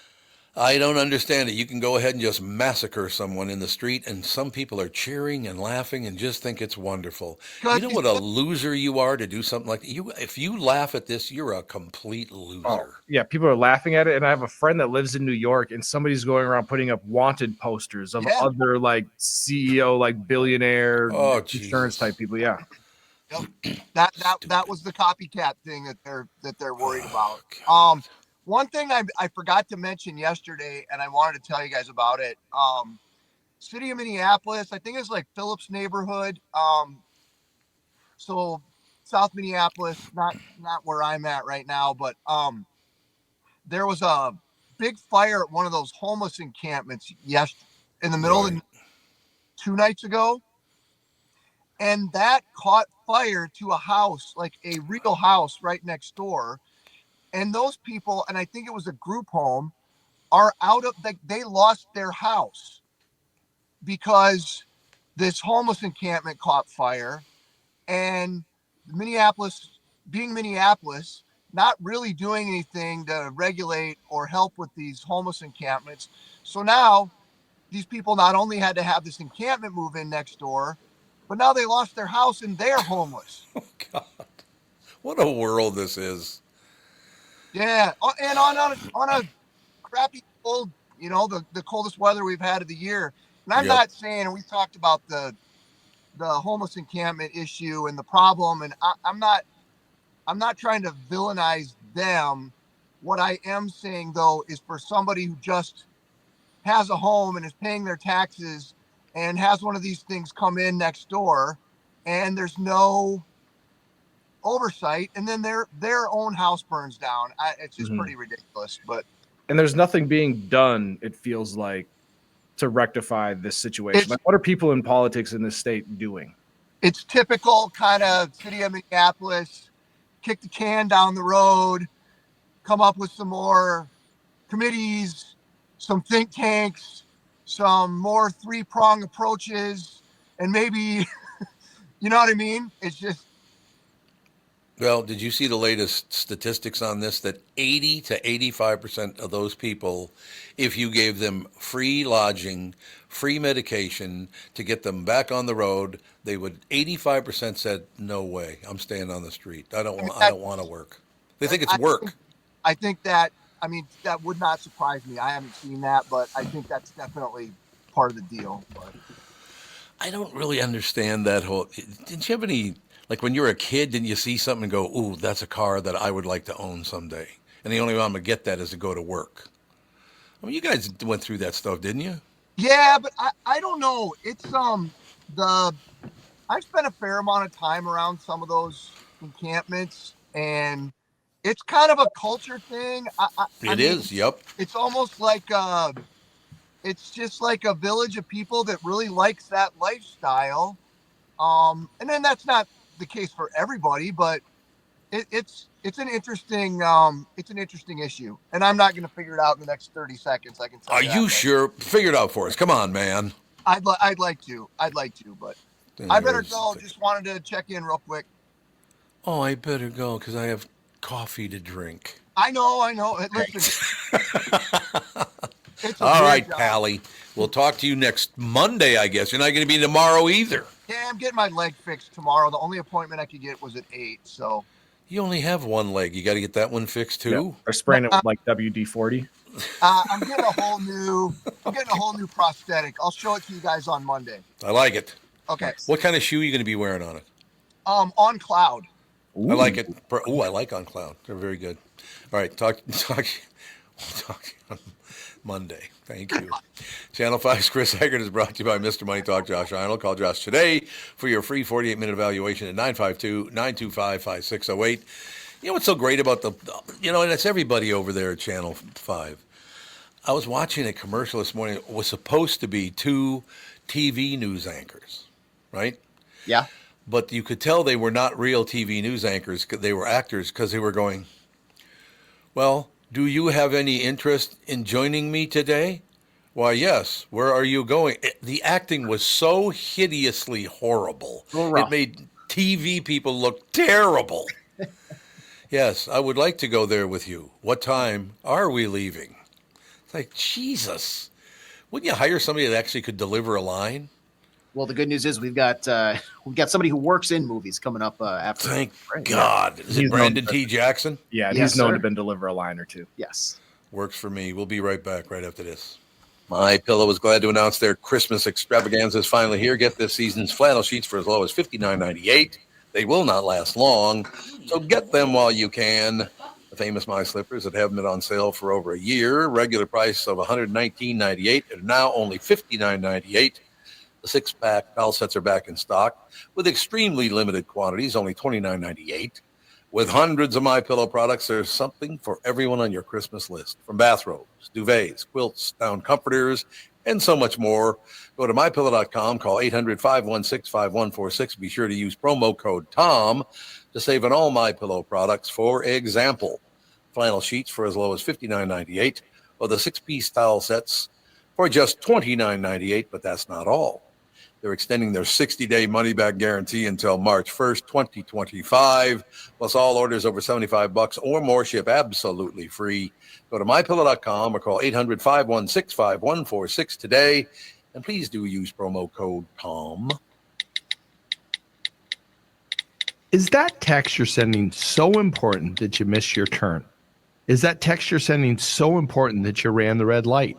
I don't understand it. You can go ahead and just massacre someone in the street, and some people are cheering and laughing and just think it's wonderful. You know what a loser you are to do something like that? If you laugh at this, you're a complete loser. Oh, yeah, people are laughing at it, and I have a friend that lives in New York, and somebody's going around putting up wanted posters of other like CEO, like billionaire insurance type people. Yeah. Yep. That was the copycat thing that they're worried about. One thing I forgot to mention yesterday, and I wanted to tell you guys about it. City of Minneapolis, I think it's like Phillips neighborhood. So South Minneapolis, not where I'm at right now, but there was a big fire at one of those homeless encampments in the middle of 2 nights ago. And that caught fire to a house, like a real house right next door. And those people, and I think it was a group home, are they lost their house because this homeless encampment caught fire. And Minneapolis, being Minneapolis, not really doing anything to regulate or help with these homeless encampments. So now these people not only had to have this encampment move in next door, but now they lost their house and they're homeless. Oh, God. What a world this is. Yeah, and on a crappy cold, the coldest weather we've had of the year. And I'm not saying, and we talked about the homeless encampment issue and the problem, and I'm not trying to villainize them. What I am saying though is for somebody who just has a home and is paying their taxes and has one of these things come in next door, and there's no oversight, and then their own house burns down. It's just pretty ridiculous. And there's nothing being done, it feels like, to rectify this situation. Like, what are people in politics in this state doing? It's typical kind of city of Minneapolis, kick the can down the road, come up with some more committees, some think tanks, some more 3-prong approaches, and maybe, you know what I mean? It's just. Well, did you see the latest statistics on this? That 80 to 85% of those people, if you gave them free lodging, free medication to get them back on the road, 85% said, no way, I'm staying on the street. I don't want to work. They think it's work. I think that would not surprise me. I haven't seen that, but I think that's definitely part of the deal. But I don't really understand that whole. Didn't you have any? Like when you were a kid, didn't you see something and go, ooh, that's a car that I would like to own someday? And the only way I'm going to get that is to go to work. I mean, you guys went through that stuff, didn't you? Yeah, but I don't know. It's I've spent a fair amount of time around some of those encampments, and it's kind of a culture thing. It is, yep. It's almost like it's just like a village of people that really likes that lifestyle. And then that's not the case for everybody, but it's an interesting issue, and I'm not going to figure it out in the next 30 seconds. I can tell Are you sure? Figure it out for us. Come on, man. I'd like to, but I better go. Just wanted to check in real quick. Oh, I better go because I have coffee to drink. I know. Listen. All right, Pally. We'll talk to you next Monday, I guess. You're not going to be tomorrow either. Yeah, I'm getting my leg fixed tomorrow. The only appointment I could get was at 8, so. You only have one leg. You got to get that one fixed too? Yeah. Or spraying it with like WD-40. I'm getting a whole new prosthetic. I'll show it to you guys on Monday. I like it. Okay. What kind of shoe are you going to be wearing on it? On Cloud. Ooh. I like it. I like On Cloud. They're very good. All right, we'll talk to you on Monday. Thank you. Channel 5's Chris Egert is brought to you by Mr. Money Talk, Josh Arnold. Call Josh today for your free 48-minute evaluation at 952-925-5608. You know what's so great about and it's everybody over there at Channel 5. I was watching a commercial this morning. It was supposed to be 2 TV news anchors, right? Yeah. But you could tell they were not real TV news anchors. They were actors because they were going, well, do you have any interest in joining me today? Why, yes. Where are you going? The acting was so hideously horrible. It made TV people look terrible. Yes, I would like to go there with you. What time are we leaving? It's like, Jesus. Wouldn't you hire somebody that actually could deliver a line? Well, the good news is we've got somebody who works in movies coming up after. Thank God. Is it Brandon T. Jackson? Yeah, he's known to been deliver a line or two. Yes. Works for me. We'll be right back right after this. My Pillow is glad to announce their Christmas extravaganza is finally here. Get this season's flannel sheets for as low as $59.98. They will not last long, so get them while you can. The famous My Slippers that haven't been on sale for over a year. Regular price of $119.98 and now only $59.98. The six-pack towel sets are back in stock with extremely limited quantities, only $29.98. With hundreds of MyPillow products, there's something for everyone on your Christmas list. From bathrobes, duvets, quilts, down comforters, and so much more. Go to MyPillow.com, call 800-516-5146. Be sure to use promo code TOM to save on all MyPillow products. For example, flannel sheets for as low as $59.98, or the six-piece towel sets for just $29.98, but that's not all. They're extending their 60-day money-back guarantee until March 1st, 2025. Plus, all orders over $75 or more ship absolutely free. Go to MyPillow.com or call 800-516-5146 today. And please do use promo code TOM. Is that text you're sending so important that you missed your turn? Is that text you're sending so important that you ran the red light?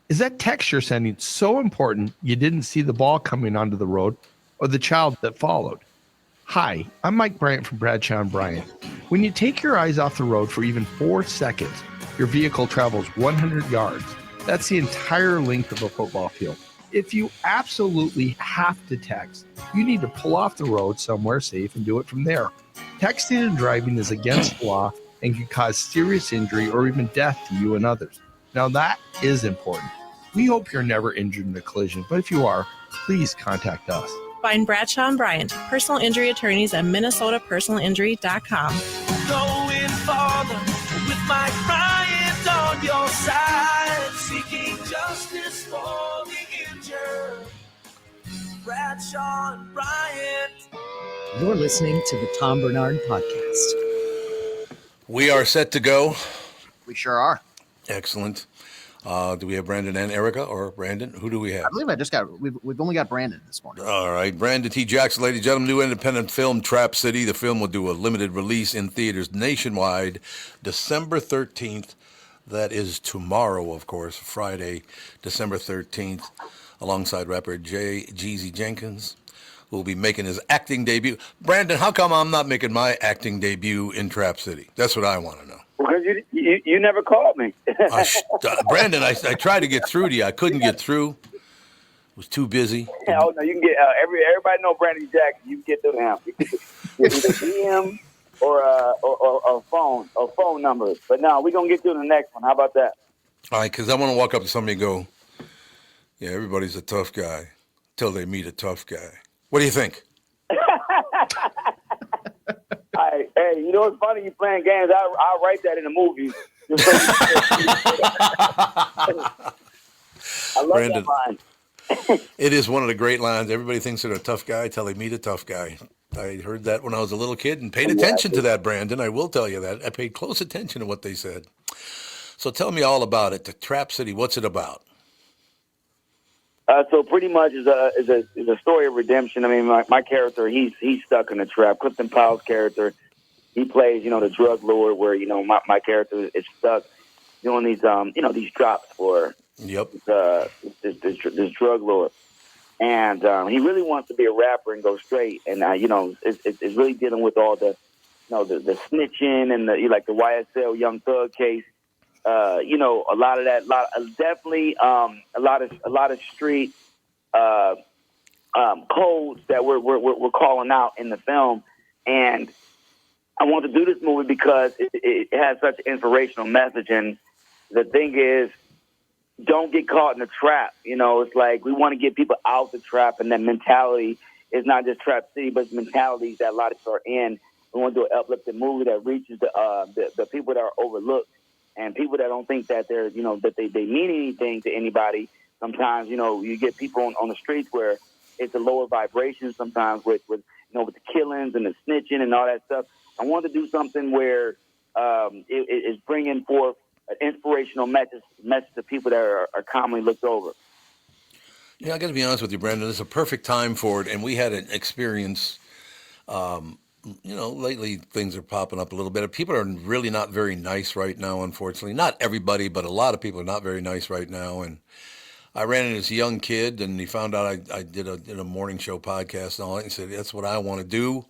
Is that text you're sending so important you didn't see the ball coming onto the road or the child that followed? Hi, I'm Mike Bryant from Bradshaw and Bryant. When you take your eyes off the road for even 4 seconds, your vehicle travels 100 yards. That's the entire length of a football field. If you absolutely have to text, you need to pull off the road somewhere safe and do it from there. Texting and driving is against the law and can cause serious injury or even death to you and others. Now that is important. We hope you're never injured in a collision, but if you are, please contact us. Find Bradshaw and Bryant, personal injury attorneys at minnesotapersonalinjury.com. Going farther with Mike Bryant on your side, seeking justice for the injured. Bradshaw and Bryant. You're listening to the Tom Barnard Podcast. We are set to go. We sure are. Excellent. Do we have Brandon and Erica, or Brandon? Who do we have? I believe we've only got Brandon this morning. All right. Brandon T. Jackson, ladies and gentlemen, new independent film, Trap City. The film will do a limited release in theaters nationwide December 13th. That is tomorrow, of course, Friday, December 13th, alongside rapper Jeezy Jenkins, who will be making his acting debut. Brandon, how come I'm not making my acting debut in Trap City? That's what I want to know. Because you never called me. Brandon, I tried to get through to you. I couldn't get through. Was too busy. Oh no, you can get everybody know Brandon Jackson. You can get through to him. You can get either DM or a phone number. But no, we're gonna get to the next one. How about that? All right, because I want to walk up to somebody and go, yeah, everybody's a tough guy till they meet a tough guy. What do you think? Hey, you know what's funny? You playing games. I'll write that in the movie. I love Brandon, that line. It is one of the great lines. Everybody thinks they're a tough guy till they meet a tough guy. I heard that when I was a little kid and paid attention to that, Brandon. I will tell you that. I paid close attention to what they said. So tell me all about it. The Trap City, what's it about? So pretty much is a story of redemption. I mean, my character, he's stuck in a trap. Clifton Powell's character, he plays, the drug lord, where my character is stuck doing these these drops for this drug lord, and he really wants to be a rapper and go straight. And it's really dealing with all the the snitching and the YSL Young Thug case. A lot of that, definitely a lot of street codes that we're calling out in the film. And I want to do this movie because it has such an inspirational message. And the thing is, don't get caught in the trap. It's like we want to get people out the trap, and that mentality is not just Trap City, but it's mentalities that a lot of people are in. We want to do an uplifting movie that reaches the people that are overlooked. And people that don't think that they're, that they mean anything to anybody. Sometimes, you get people on the streets where it's a lower vibration sometimes with with the killings and the snitching and all that stuff. I wanted to do something where it is bringing forth an inspirational message to people that are commonly looked over. Yeah, I got to be honest with you, Brandon. It's a perfect time for it, and we had an experience. Lately things are popping up a little bit. People are really not very nice right now, unfortunately. Not everybody, but a lot of people are not very nice right now. And I ran into this young kid, and he found out I did a morning show podcast and all that, and said, that's what I want to do.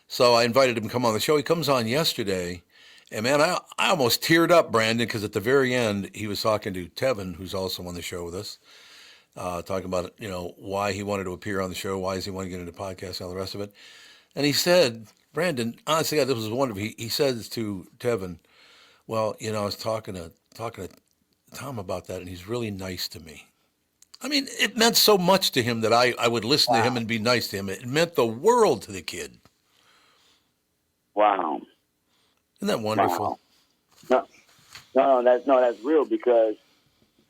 So I invited him to come on the show. He comes on yesterday, and man, I almost teared up, Brandon, because at the very end, he was talking to Tevin, who's also on the show with us, talking about, why he wanted to appear on the show, why does he want to get into podcasts and all the rest of it. And he said, Brandon, honestly, this was wonderful. He says to Tevin, well, I was talking to Tom about that, and he's really nice to me. I mean, it meant so much to him that I would listen to him and be nice to him. It meant the world to the kid. Wow. Isn't that wonderful? Wow. No, that's real, because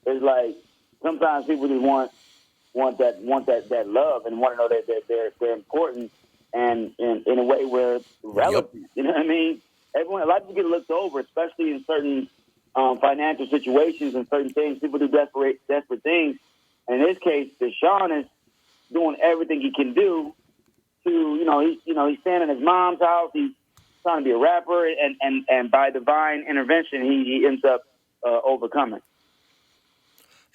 it's like sometimes people just want that love and want to know that they're important. And in a way where it's relevant, you know what I mean? A lot of people get looked over, especially in certain financial situations and certain things. People do desperate things. And in this case, Deshaun is doing everything he can do to, he's staying in his mom's house. He's trying to be a rapper, and by divine intervention, he ends up overcoming.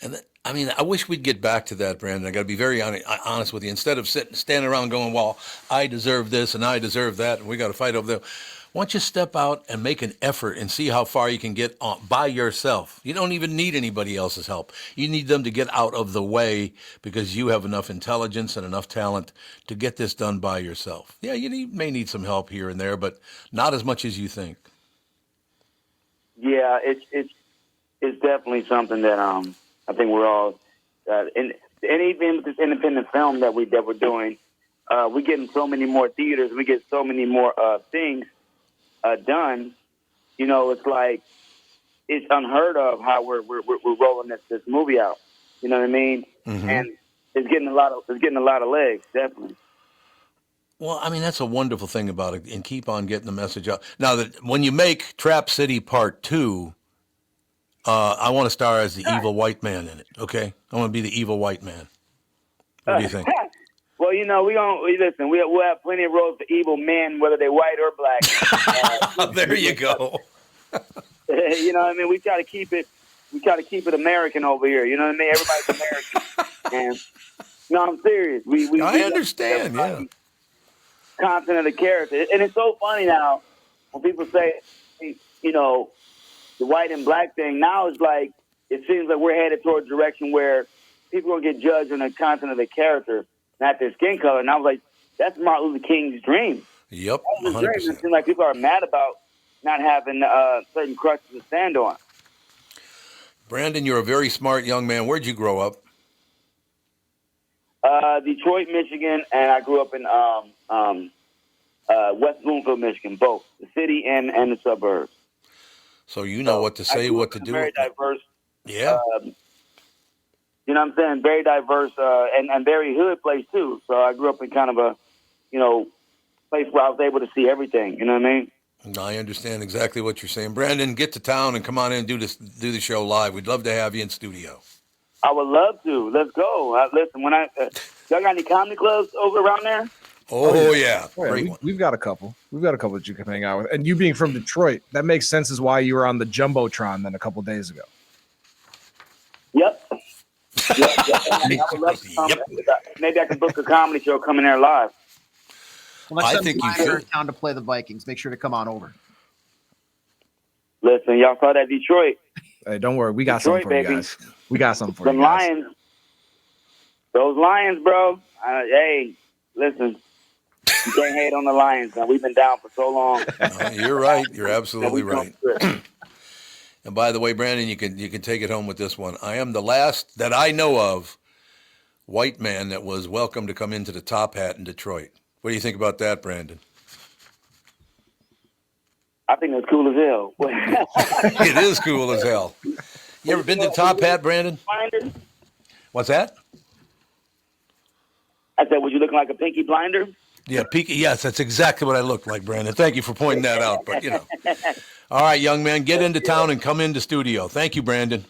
And I wish we'd get back to that, Brandon. I got to be very honest with you. Instead of standing around going, well, I deserve this and I deserve that, and we got to fight over there. Why don't you step out and make an effort and see how far you can get by yourself? You don't even need anybody else's help. You need them to get out of the way, because you have enough intelligence and enough talent to get this done by yourself. Yeah, you may need some help here and there, but not as much as you think. Yeah, it's definitely something that I think we're all, and even with this independent film that we're doing, we're getting so many more theaters, we get so many more things done. It's like it's unheard of how we're rolling this movie out. You know what I mean? Mm-hmm. And it's getting a lot of legs, definitely. Well, that's a wonderful thing about it, and keep on getting the message out. Now, that when you make Trap City Part 2. I want to star as the evil white man in it, okay? I want to be the evil white man. What do you think? Well, we'll have plenty of roles for evil men, whether they're white or black. There you go. We try to keep it American over here. You know what I mean? Everybody's American. And I'm serious. I understand, yeah. Content of the character. And it's so funny now when people say, the white and black thing, now is like, it seems like we're headed towards a direction where people are going to get judged on the content of the character, not their skin color. And I was like, that's Martin Luther King's dream. Yep, 100%. It seems like people are mad about not having certain crutches to stand on. Brandon, you're a very smart young man. Where'd you grow up? Detroit, Michigan, and I grew up in West Bloomfield, Michigan, both the city and the suburbs. So you know what to say, what to do. Very diverse. Yeah. You know what I'm saying? Very diverse and very hood place, too. So I grew up in kind of a, place where I was able to see everything. You know what I mean? I understand exactly what you're saying. Brandon, get to town and come on in and do the show live. We'd love to have you in studio. I would love to. Let's go. Listen, when y'all got any comedy clubs over around there? Oh, yeah. We've got a couple. That you can hang out with. And you being from Detroit, that makes sense as why you were on the Jumbotron then a couple days ago. Yep. Maybe I can book a comedy show coming there live. Well, I think you should. Town to play the Vikings. Make sure to come on over. Listen, y'all saw that Detroit. Hey, don't worry. We got something for you guys. We got something for you guys. Lions. Those Lions, bro. Hey, listen. You can't hate on the Lions, man. We've been down for so long. You're right. You're absolutely right. And by the way, Brandon, you can take it home with this one. I am the last that I know of white man that was welcome to come into the Top Hat in Detroit. What do you think about that, Brandon? I think that's cool as hell. It is cool as hell. You ever been to the Top Hat, Brandon? What's that? I said, was you looking like a Pinky Blinder? Yeah, yes, that's exactly what I look like, Brandon. Thank you for pointing that out. But, all right, young man, get into town and come into studio. Thank you, Brandon.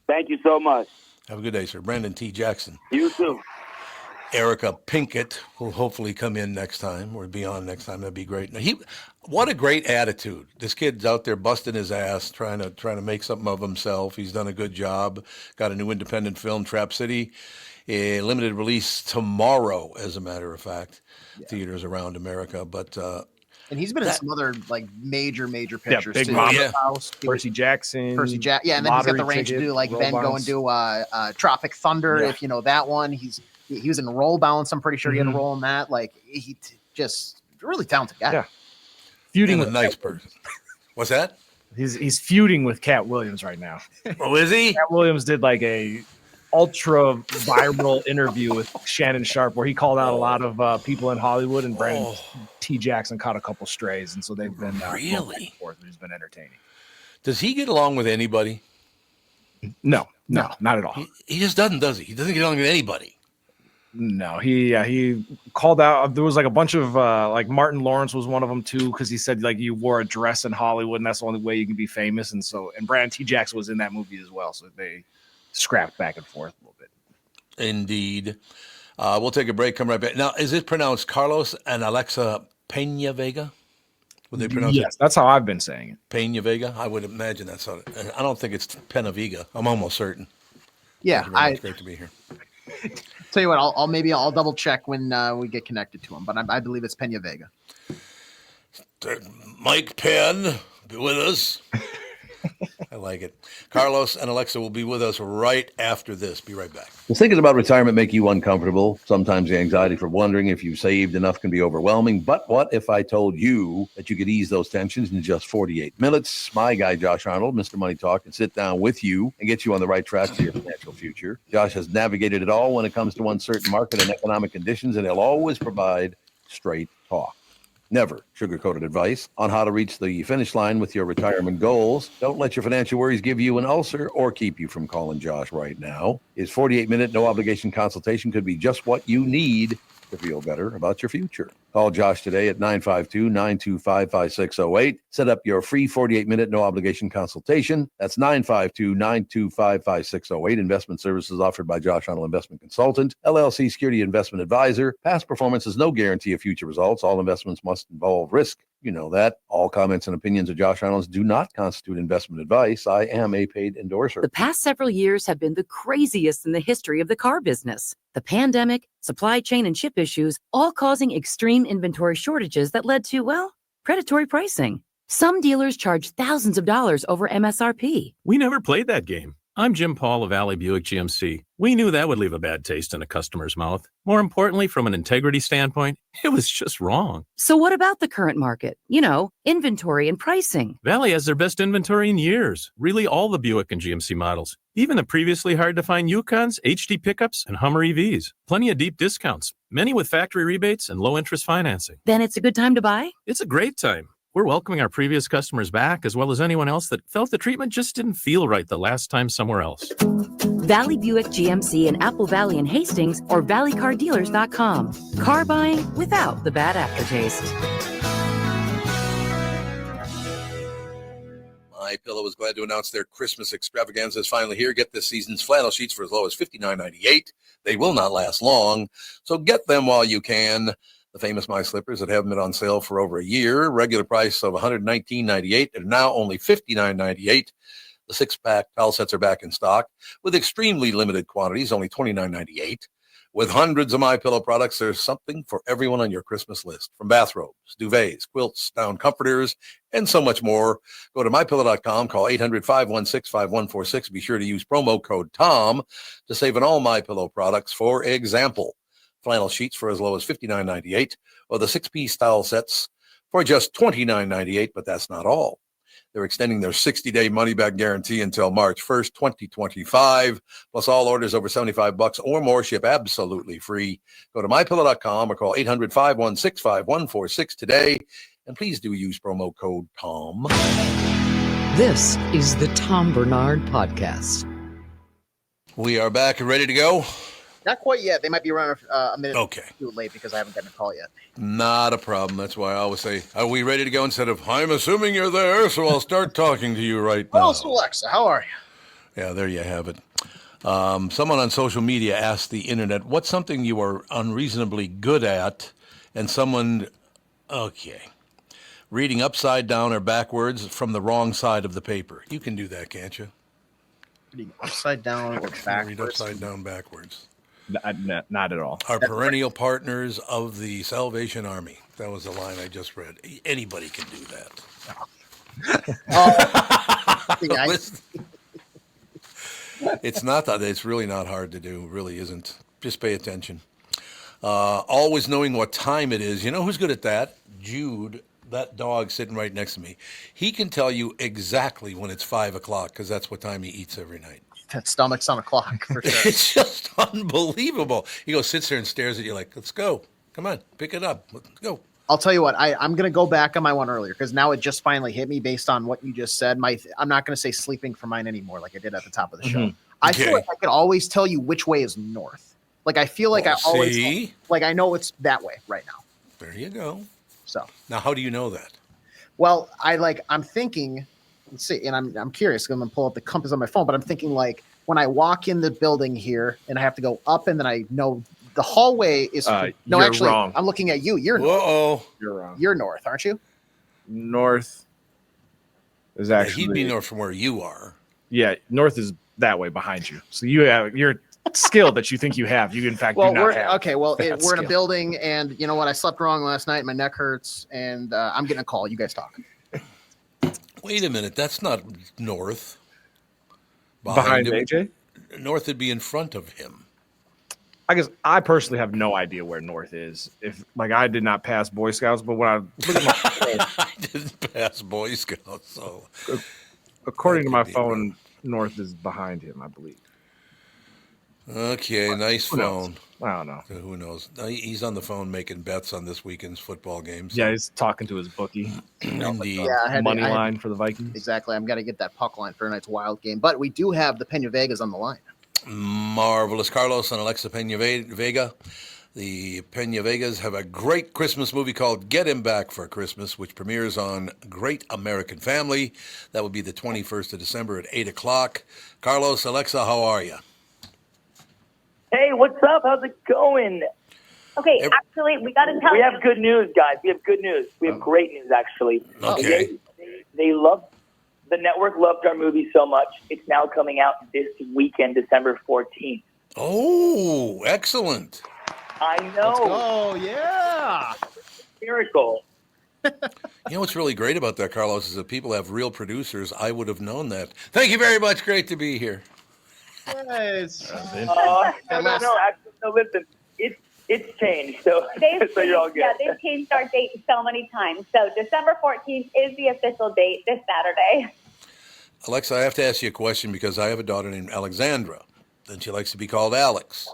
Thank you so much. Have a good day, sir. Brandon T. Jackson. You too. Erica Pinkett will hopefully come in next time or be on next time. That'd be great. Now, what a great attitude. This kid's out there busting his ass, trying to make something of himself. He's done a good job. Got a new independent film, Trap City, a limited release tomorrow, as a matter of fact. Yeah. Theaters around America, but and he's been in some other like major pictures Big too. Mama House, Percy Jackson, and then he's got the range to do like Ben go and do Tropic Thunder. Yeah. If you know that one, he was in Roll Balance. I'm pretty sure he had a role in that. Like he just really talented guy. Yeah, feuding with a nice person. What's that? He's feuding with Cat Williams right now. Oh, is he? Cat Williams did like a ultra viral interview with Shannon Sharp where he called out a lot of people in Hollywood, and Brandon T. Jackson caught a couple strays, and so they've been really forth, and it's been entertaining. Does he get along with anybody? No, not at all. He just doesn't, does he? He doesn't get along with anybody. No, he called out. There was like a bunch of like Martin Lawrence was one of them too, because he said like you wore a dress in Hollywood and that's the only way you can be famous, and Brandon T. Jackson was in that movie as well, so they scrapped back and forth a little bit. Indeed. We'll take a break. Come right back. Now, is it pronounced Carlos and Alexa PenaVega? Would they pronounce it? Yes, that's how I've been saying it. PenaVega? I would imagine that's how I don't think it's PenaVega. I'm almost certain. Yeah, it's great to be here. Tell you what, I'll double check when we get connected to him, but I believe it's PenaVega. Mike Penn, be with us. I like it. Carlos and Alexa will be with us right after this. Be right back. Does thinking about retirement make you uncomfortable? Sometimes the anxiety for wondering if you've saved enough can be overwhelming. But what if I told you that you could ease those tensions in just 48 minutes? My guy, Josh Arnold, Mr. Money Talk, can sit down with you and get you on the right track to your financial future. Josh has navigated it all when it comes to uncertain market and economic conditions, and he'll always provide straight talk. Never sugar-coated advice on how to reach the finish line with your retirement goals. Don't let your financial worries give you an ulcer or keep you from calling Josh right now. His 48-minute no-obligation consultation could be just what you need to feel better about your future. Call Josh today at 952-925-5608. Set up your free 48-minute no-obligation consultation. That's 952-925-5608. Investment services offered by Josh Arnold Investment Consultant, LLC Security Investment Advisor. Past performance is no guarantee of future results. All investments must involve risk. You know that. All comments and opinions of Josh Arnold do not constitute investment advice. I am a paid endorser. The past several years have been the craziest in the history of the car business. The pandemic, supply chain, and chip issues, all causing extreme inventory shortages that led to, predatory pricing. Some dealers charge thousands of dollars over MSRP. We never played that game. I'm Jim Paul of Valley Buick GMC. We knew that would leave a bad taste in a customer's mouth. More importantly, from an integrity standpoint, it was just wrong. So what about the current market? Inventory and pricing. Valley has their best inventory in years. Really all the Buick and GMC models. Even the previously hard-to-find Yukons, HD pickups, and Hummer EVs. Plenty of deep discounts. Many with factory rebates and low-interest financing. Then it's a good time to buy? It's a great time. We're welcoming our previous customers back, as well as anyone else that felt the treatment just didn't feel right the last time somewhere else. Valley Buick GMC in Apple Valley and Hastings, or valleycardealers.com. Car buying without the bad aftertaste. MyPillow is glad to announce their Christmas extravaganza is finally here. Get this season's flannel sheets for as low as $59.98. They will not last long, so get them while you can. The famous My Slippers that haven't been on sale for over a year. Regular price of $119.98 and now only $59.98. The six-pack towel sets are back in stock with extremely limited quantities, only $29.98. With hundreds of MyPillow products, there's something for everyone on your Christmas list. From bathrobes, duvets, quilts, down comforters, and so much more. Go to MyPillow.com, call 800-516-5146. Be sure to use promo code TOM to save on all MyPillow products. For example, flannel sheets for as low as $59.98, or the six-piece towel sets for just $29.98, but that's not all. They're extending their 60-day money-back guarantee until March 1st, 2025, plus all orders over $75 or more ship absolutely free. Go to MyPillow.com or call 800-516-5146 today, and please do use promo code TOM. This is the Tom Barnard Podcast. We are back and ready to go. Not quite yet. They might be running a minute Okay. too late because I haven't gotten a call yet. Not a problem. That's why I always say, are we ready to go instead of, I'm assuming you're there, so I'll start talking to you right now. Oh, so Alexa, how are you? Yeah, there you have it. Someone on social media asked the internet, what's something you are unreasonably good at? And someone, reading upside down or backwards from the wrong side of the paper. You can do that, can't you? Reading upside down or backwards? Read upside down backwards. Not at all. Our perennial partners of the Salvation Army. That was the line I just read. Anybody can do that. It's not that. It's really not hard to do. It really isn't. Just pay attention. Always knowing what time it is. You know who's good at that? Jude, that dog sitting right next to me. He can tell you exactly when it's 5 o'clock because that's what time he eats every night. That stomach's on a clock for sure. It's just unbelievable. He goes, sits there and stares at you like, let's go. Come on, pick it up. Let's go. I'll tell you what, I'm going to go back on my one earlier because now it just finally hit me based on what you just said. I'm not going to say sleeping for mine anymore like I did at the top of the show. I feel like I could always tell you which way is north. Like I feel like I know it's that way right now. There you go. So now how do you know that? Well, I'm thinking, let's see, and I'm curious. I'm going to pull up the compass on my phone, but I'm thinking like when I walk in the building here and I have to go up and then I know the hallway is no, actually, wrong. I'm looking at you. You're north. You're wrong. You're north, aren't you? North is actually. He'd be north from where you are. Yeah, north is that way behind you. So your skill that you think you have, you in fact do not have. Okay, well, we're in a building, and you know what? I slept wrong last night. My neck hurts, and I'm getting a call. You guys talk. Wait a minute. That's not north. Behind AJ? North would be in front of him. I guess I personally have no idea where north is. If I did not pass Boy Scouts, but when I look at my I didn't pass Boy Scouts, so according to my phone, north is behind him, I believe. Okay, nice phone. I don't know. Who knows? He's on the phone making bets on this weekend's football games. Yeah, he's talking to his bookie. Indeed. Money line for the Vikings. Exactly. I'm got to get that puck line for tonight's wild game. But we do have the PenaVegas on the line. Marvelous. Carlos and Alexa PenaVega. The PenaVegas have a great Christmas movie called Get Him Back for Christmas, which premieres on Great American Family. That will be the 21st of December at 8 o'clock. Carlos, Alexa, how are you? Hey, what's up? How's it going? Okay, actually, we got to tell you. We have good news, guys. We have good news. We have great news, actually. Okay. They loved, the network loved our movie so much. It's now coming out this weekend, December 14th. Oh, excellent. I know. Oh, yeah. Miracle. You know what's really great about that, Carlos, is that people have real producers. I would have known that. Thank you very much. Great to be here. Yes. No, actually, no, listen, it's changed, so you're all good. Yeah, they've changed our date so many times. So December 14th is the official date this Saturday. Alexa, I have to ask you a question because I have a daughter named Alexandra, and she likes to be called Alex.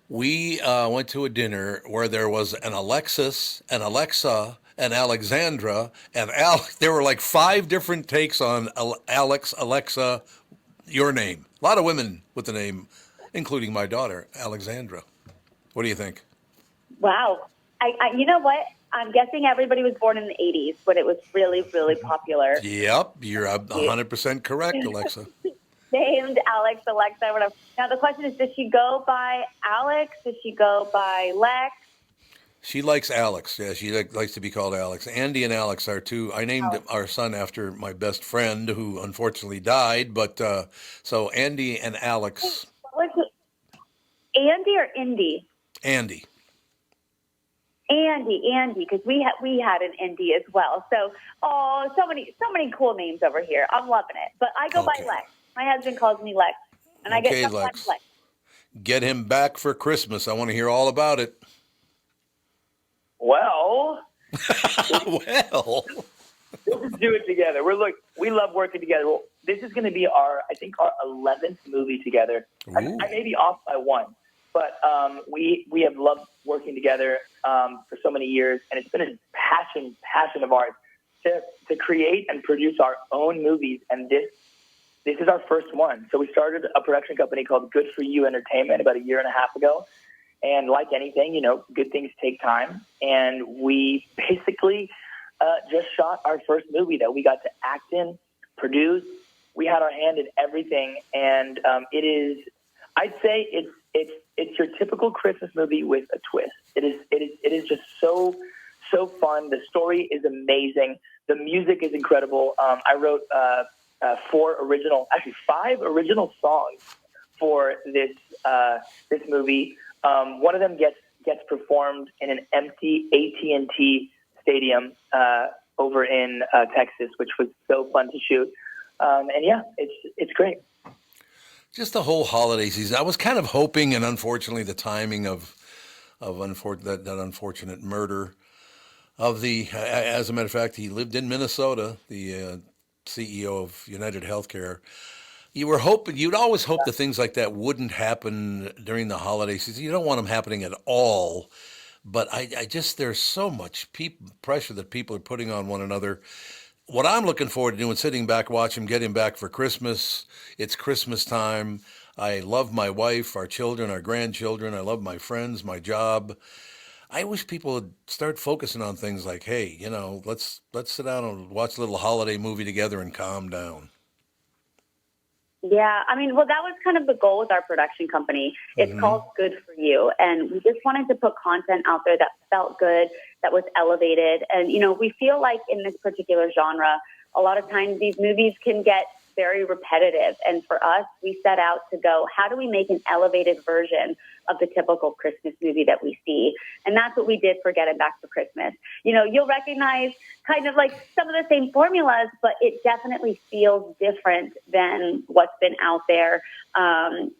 We went to a dinner where there was an Alexis, an Alexa, an Alexandra, and there were like 5 different takes on Alex, Alexa, your name. A lot of women with the name, including my daughter, Alexandra. What do you think? Wow. I you know what? I'm guessing everybody was born in the 80s when it was really, really popular. Yep, you're 100% correct, Alexa. Named Alex, Alexa, whatever. Now, the question is, does she go by Alex? Does she go by Lex? She likes Alex. Yeah, she likes to be called Alex. Andy and Alex are two. I named our son after my best friend who unfortunately died. But so Andy and Alex. What was it? Andy or Indy? Andy. Andy, because we had an Indy as well. So, so many cool names over here. I'm loving it. But I go by Lex. My husband calls me Lex, and I get Lex. Lex. Get him back for Christmas. I want to hear all about it. Well, well, let's do it together. We love working together. Well, this is going to be our 11th movie together. I may be off by one, but we have loved working together for so many years, and it's been a passion of ours to create and produce our own movies. And this this is our first one. So we started a production company called Good For You Entertainment about 1.5 years ago. And like anything, you know, good things take time. And we basically just shot our first movie that we got to act in, produce. We had our hand in everything. And it is, I'd say it's your typical Christmas movie with a twist. It is just so fun. The story is amazing. The music is incredible. I wrote 5 original songs for this movie. One of them gets performed in an empty AT&T stadium over in Texas, which was so fun to shoot. And yeah, it's great. Just the whole holiday season. I was kind of hoping, and unfortunately, the timing of that unfortunate murder of the. As a matter of fact, he lived in Minnesota. The CEO of United Healthcare. You'd always hope that things like that wouldn't happen during the holiday season. You don't want them happening at all. But I just, there's so much pressure that people are putting on one another. What I'm looking forward to doing, sitting back, watching him, get him back for Christmas. It's Christmas time. I love my wife, our children, our grandchildren. I love my friends, my job. I wish people would start focusing on things like, hey, you know, let's sit down and watch a little holiday movie together and calm down. Yeah, I mean, well, that was kind of the goal with our production company. It's called Good For You. And we just wanted to put content out there that felt good, that was elevated. And, you know, we feel like in this particular genre, a lot of times these movies can get very repetitive. And for us, we set out to go, how do we make an elevated version of the typical Christmas movie that we see? And that's what we did for Getting Back for Christmas. You know, you'll recognize kind of like some of the same formulas, but it definitely feels different than what's been out there.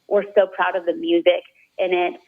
We're so proud of the music in it.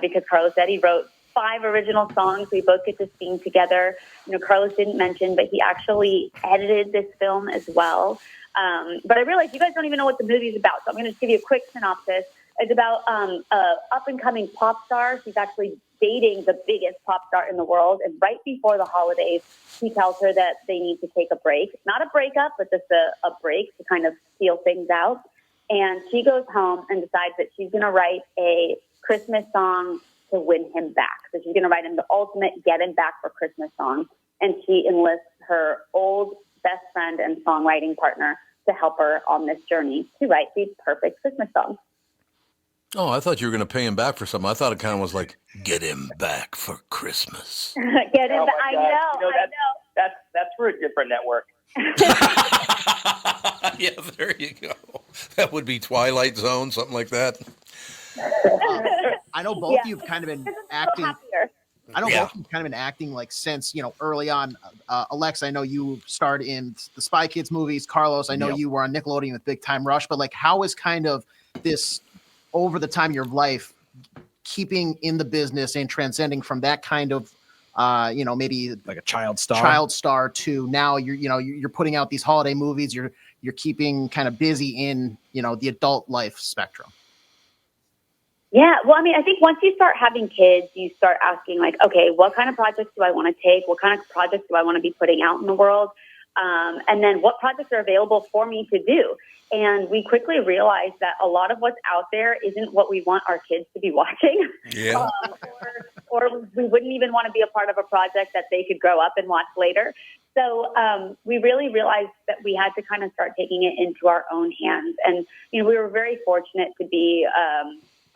Because Carlos said he wrote 5 original songs. We both get to sing together. You know, Carlos didn't mention, but he actually edited this film as well. But I realize you guys don't even know what the movie is about, so I'm going to just give you a quick synopsis. It's about an up-and-coming pop star. She's actually dating the biggest pop star in the world, and right before the holidays, he tells her that they need to take a break. Not a breakup, but just a break to kind of feel things out. And she goes home and decides that she's going to write a Christmas song to win him back. So she's going to write him the ultimate Get Him Back for Christmas song. And she enlists her old best friend and songwriting partner to help her on this journey to write the perfect Christmas song. Oh, I thought you were going to pay him back for something. I thought it kind of was like, get him back for Christmas. Get him back. I know. That's for a different network. Yeah, there you go. That would be Twilight Zone, something like that. I know both of you've kind of been acting. Both of you've kind of been acting like since, you know, early on. Alexa, I know you starred in the Spy Kids movies. Carlos, I know you were on Nickelodeon with Big Time Rush. But like, how is kind of this over the time of your life, keeping in the business and transcending from that kind of, maybe like a child star to now you're putting out these holiday movies. You're keeping kind of busy in, you know, the adult life spectrum. Yeah, well, I mean, I think once you start having kids, you start asking like, okay, what kind of projects do I want to take? What kind of projects do I want to be putting out in the world? And then what projects are available for me to do? And we quickly realized that a lot of what's out there isn't what we want our kids to be watching. Yeah. Or we wouldn't even want to be a part of a project that they could grow up and watch later. So we really realized that we had to kind of start taking it into our own hands. And, you know, we were very fortunate to be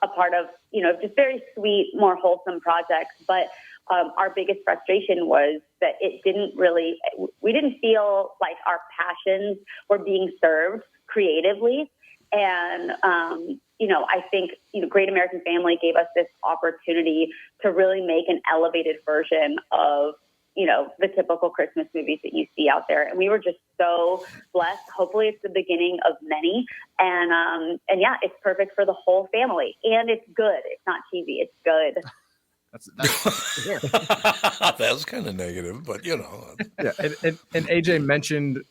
a part of, you know, just very sweet, more wholesome projects. But our biggest frustration was that we didn't feel like our passions were being served creatively. And, I think, Great American Family gave us this opportunity to really make an elevated version of, the typical Christmas movies that you see out there. And we were just so blessed. Hopefully it's the beginning of many. And yeah, it's perfect for the whole family. And it's good. It's not cheesy. It's good. That was kind of negative, but Yeah. And AJ mentioned,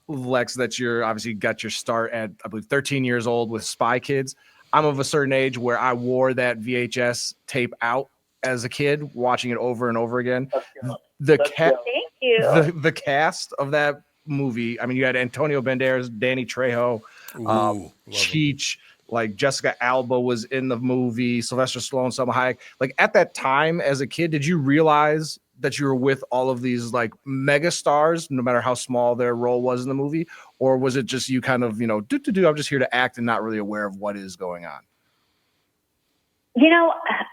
Lex, that you're obviously got your start at, I believe, 13 years old with Spy Kids. I'm of a certain age where I wore that VHS tape out as a kid, watching it over and over again. The cast of that movie. I mean, you had Antonio Banderas, Danny Trejo, Cheech, like Jessica Alba was in the movie, Sylvester Stallone, Salma Hayek. Like at that time as a kid, did you realize that you were with all of these like mega stars, no matter how small their role was in the movie? Or was it just you kind of, I'm just here to act and not really aware of what is going on?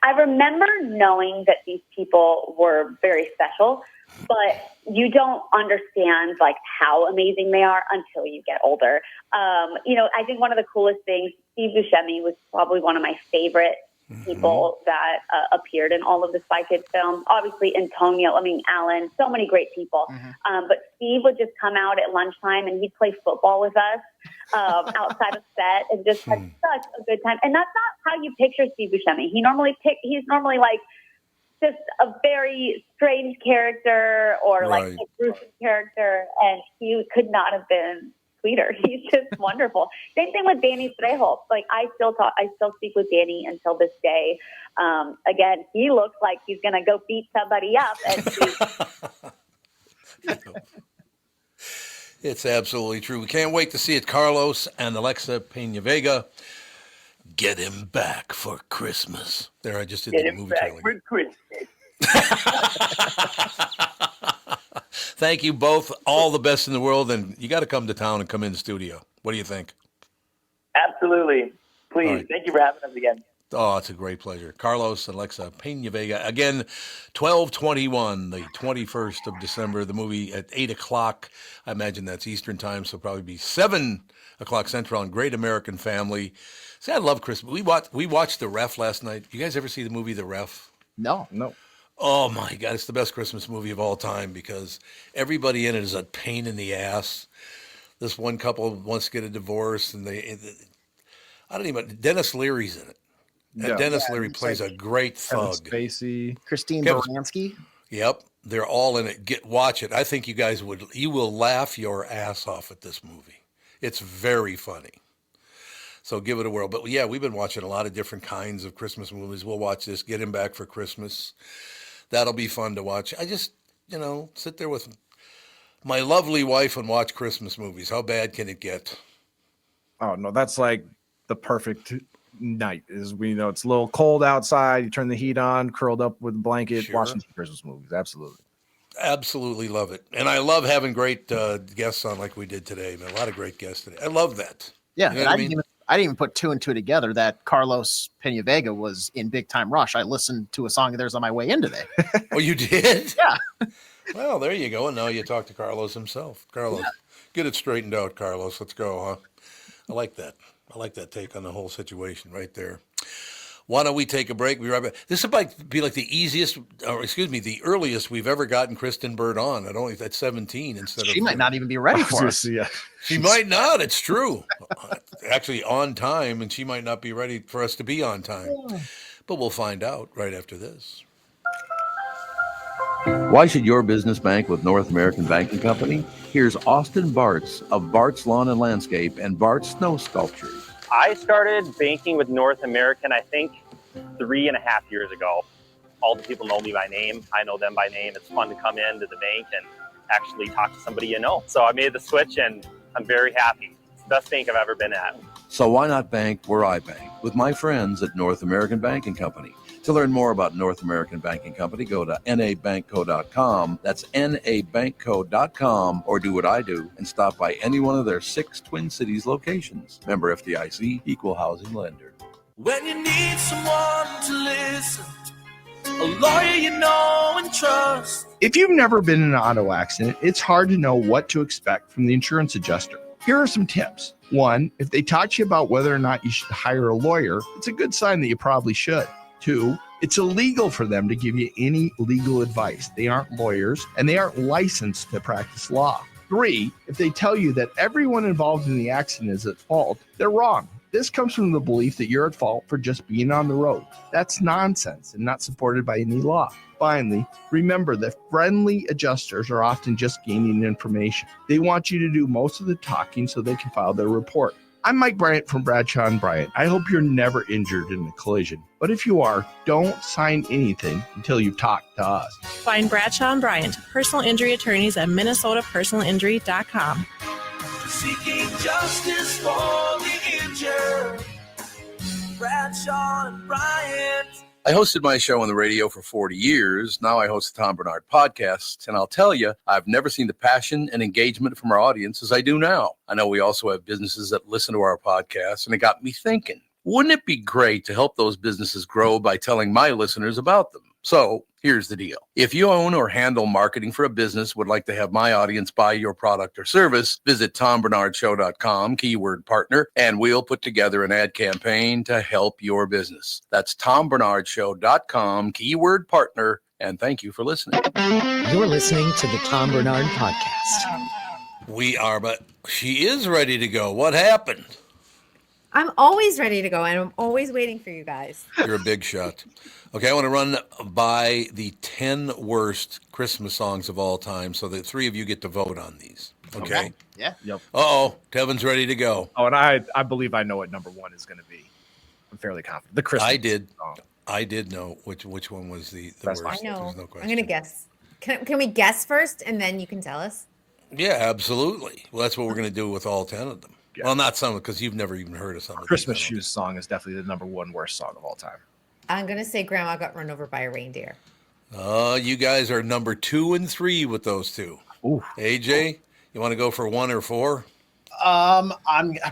I remember knowing that these people were very special, but you don't understand like how amazing they are until you get older. I think one of the coolest things, Steve Buscemi was probably one of my favorite people that appeared in all of the Spy Kids films. Obviously, Antonio, Alan, so many great people. But Steve would just come out at lunchtime and he'd play football with us outside of set and just had such a good time. And that's not how you picture Steve Buscemi. He's normally like just a very strange character or like a gruesome character, and he could not have been sweeter. He's just wonderful. Same thing with Danny Trejo. Like I still speak with Danny until this day. Again, he looks like he's gonna go beat somebody up. And it's absolutely true. We can't wait to see it. Carlos and Alexa PenaVega. Get him back for Christmas. There, I just did the movie trailer. For Christmas. Thank you both. All the best in the world. And you got to come to town and come in the studio. What do you think? Absolutely. Please. Right. Thank you for having us again. Oh, it's a great pleasure. Carlos and Alexa PenaVega. Again, 12/21, the 21st of December. The movie at 8 o'clock. I imagine that's Eastern time, so probably be 7 o'clock Central on Great American Family. See, I love Christmas. We watched The Ref last night. You guys ever see the movie The Ref? No. Oh, my God. It's the best Christmas movie of all time because everybody in it is a pain in the ass. This one couple wants to get a divorce, and Dennis Leary's in it. And Dennis Leary plays a great thug. Spacey. Christine Baranski. Yep. They're all in it. Watch it. I think you will laugh your ass off at this movie. It's very funny. So give it a whirl. But yeah, we've been watching a lot of different kinds of Christmas movies. We'll watch this, Get Him Back for Christmas. That'll be fun to watch. I just, sit there with my lovely wife and watch Christmas movies. How bad can it get? Oh, no, that's like the perfect night. It's a little cold outside. You turn the heat on, curled up with a blanket, watching some Christmas movies. Absolutely. Absolutely love it. And I love having great guests on like we did today. Man, a lot of great guests today. I love that. Yeah, you know I didn't even put two and two together that Carlos PenaVega was in Big Time Rush. I listened to a song of theirs on my way in today. Oh, you did? Yeah. Well, there you go. And now you talk to Carlos himself. Carlos, get it straightened out, Carlos. Let's go, huh? I like that. I like that take on the whole situation right there. Why don't we take a break? We'll be right back. This might be like the earliest we've ever gotten Kristen Bird on. At 17 instead of. She might not even be ready for us. Yeah. She might not. It's true. Actually, on time, and she might not be ready for us to be on time. Yeah. But we'll find out right after this. Why should your business bank with North American Banking Company? Here's Austin Bartz of Bartz Lawn and Landscape and Bartz Snow Sculpture. I started banking with North American, I think, 3.5 years ago. All the people know me by name. I know them by name. It's fun to come into the bank and actually talk to somebody you know. So I made the switch, and I'm very happy. It's the best bank I've ever been at. So why not bank where I bank? With my friends at North American Banking Company. To learn more about North American Banking Company, go to nabankco.com. That's nabankco.com, or do what I do and stop by any one of their 6 Twin Cities locations. Member FDIC, Equal Housing Lender. When you need someone to listen, a lawyer you know and trust. If you've never been in an auto accident, it's hard to know what to expect from the insurance adjuster. Here are some tips. 1, if they talk to you about whether or not you should hire a lawyer, it's a good sign that you probably should. 2, it's illegal for them to give you any legal advice. They aren't lawyers and they aren't licensed to practice law. 3, if they tell you that everyone involved in the accident is at fault, they're wrong. This comes from the belief that you're at fault for just being on the road. That's nonsense and not supported by any law. Finally, remember that friendly adjusters are often just gaining information. They want you to do most of the talking so they can file their report. I'm Mike Bryant from Bradshaw and Bryant. I hope you're never injured in a collision. But if you are, don't sign anything until you've talked to us. Find Bradshaw and Bryant, personal injury attorneys at minnesotapersonalinjury.com. Seeking justice for the injured. Bradshaw and Bryant. I hosted my show on the radio for 40 years. Now I host the Tom Barnard Podcast. And I'll tell you, I've never seen the passion and engagement from our audience as I do now. I know we also have businesses that listen to our podcast, and it got me thinking, wouldn't it be great to help those businesses grow by telling my listeners about them? So here's the deal. If you own or handle marketing for a business, would like to have my audience buy your product or service, visit TomBarnardShow.com, keyword partner, and we'll put together an ad campaign to help your business. That's TomBarnardShow.com, keyword partner, and thank you for listening. You're listening to the Tom Barnard Podcast. We are, but she is ready to go. What happened? I'm always ready to go, and I'm always waiting for you guys. You're a big shot. Okay, I want to run by the 10 worst Christmas songs of all time, so the three of you get to vote on these. Okay? Yeah. Yep. Uh-oh, Tevin's ready to go. Oh, and I believe I know what number one is going to be. I'm fairly confident. The Christmas song. I did know which one was the worst. I know. There's no I'm question. going to guess. Can we guess first, and then you can tell us? Yeah, absolutely. Well, that's what we're going to do with all 10 of them. Yeah. Well, not some, because you've never even heard of some of them. Christmas Shoes song is definitely the number one worst song of all time. I'm going to say Grandma Got Run Over by a Reindeer. You guys are number 2 and 3 with those two. Ooh. AJ, you want to go for 1 or 4? I'm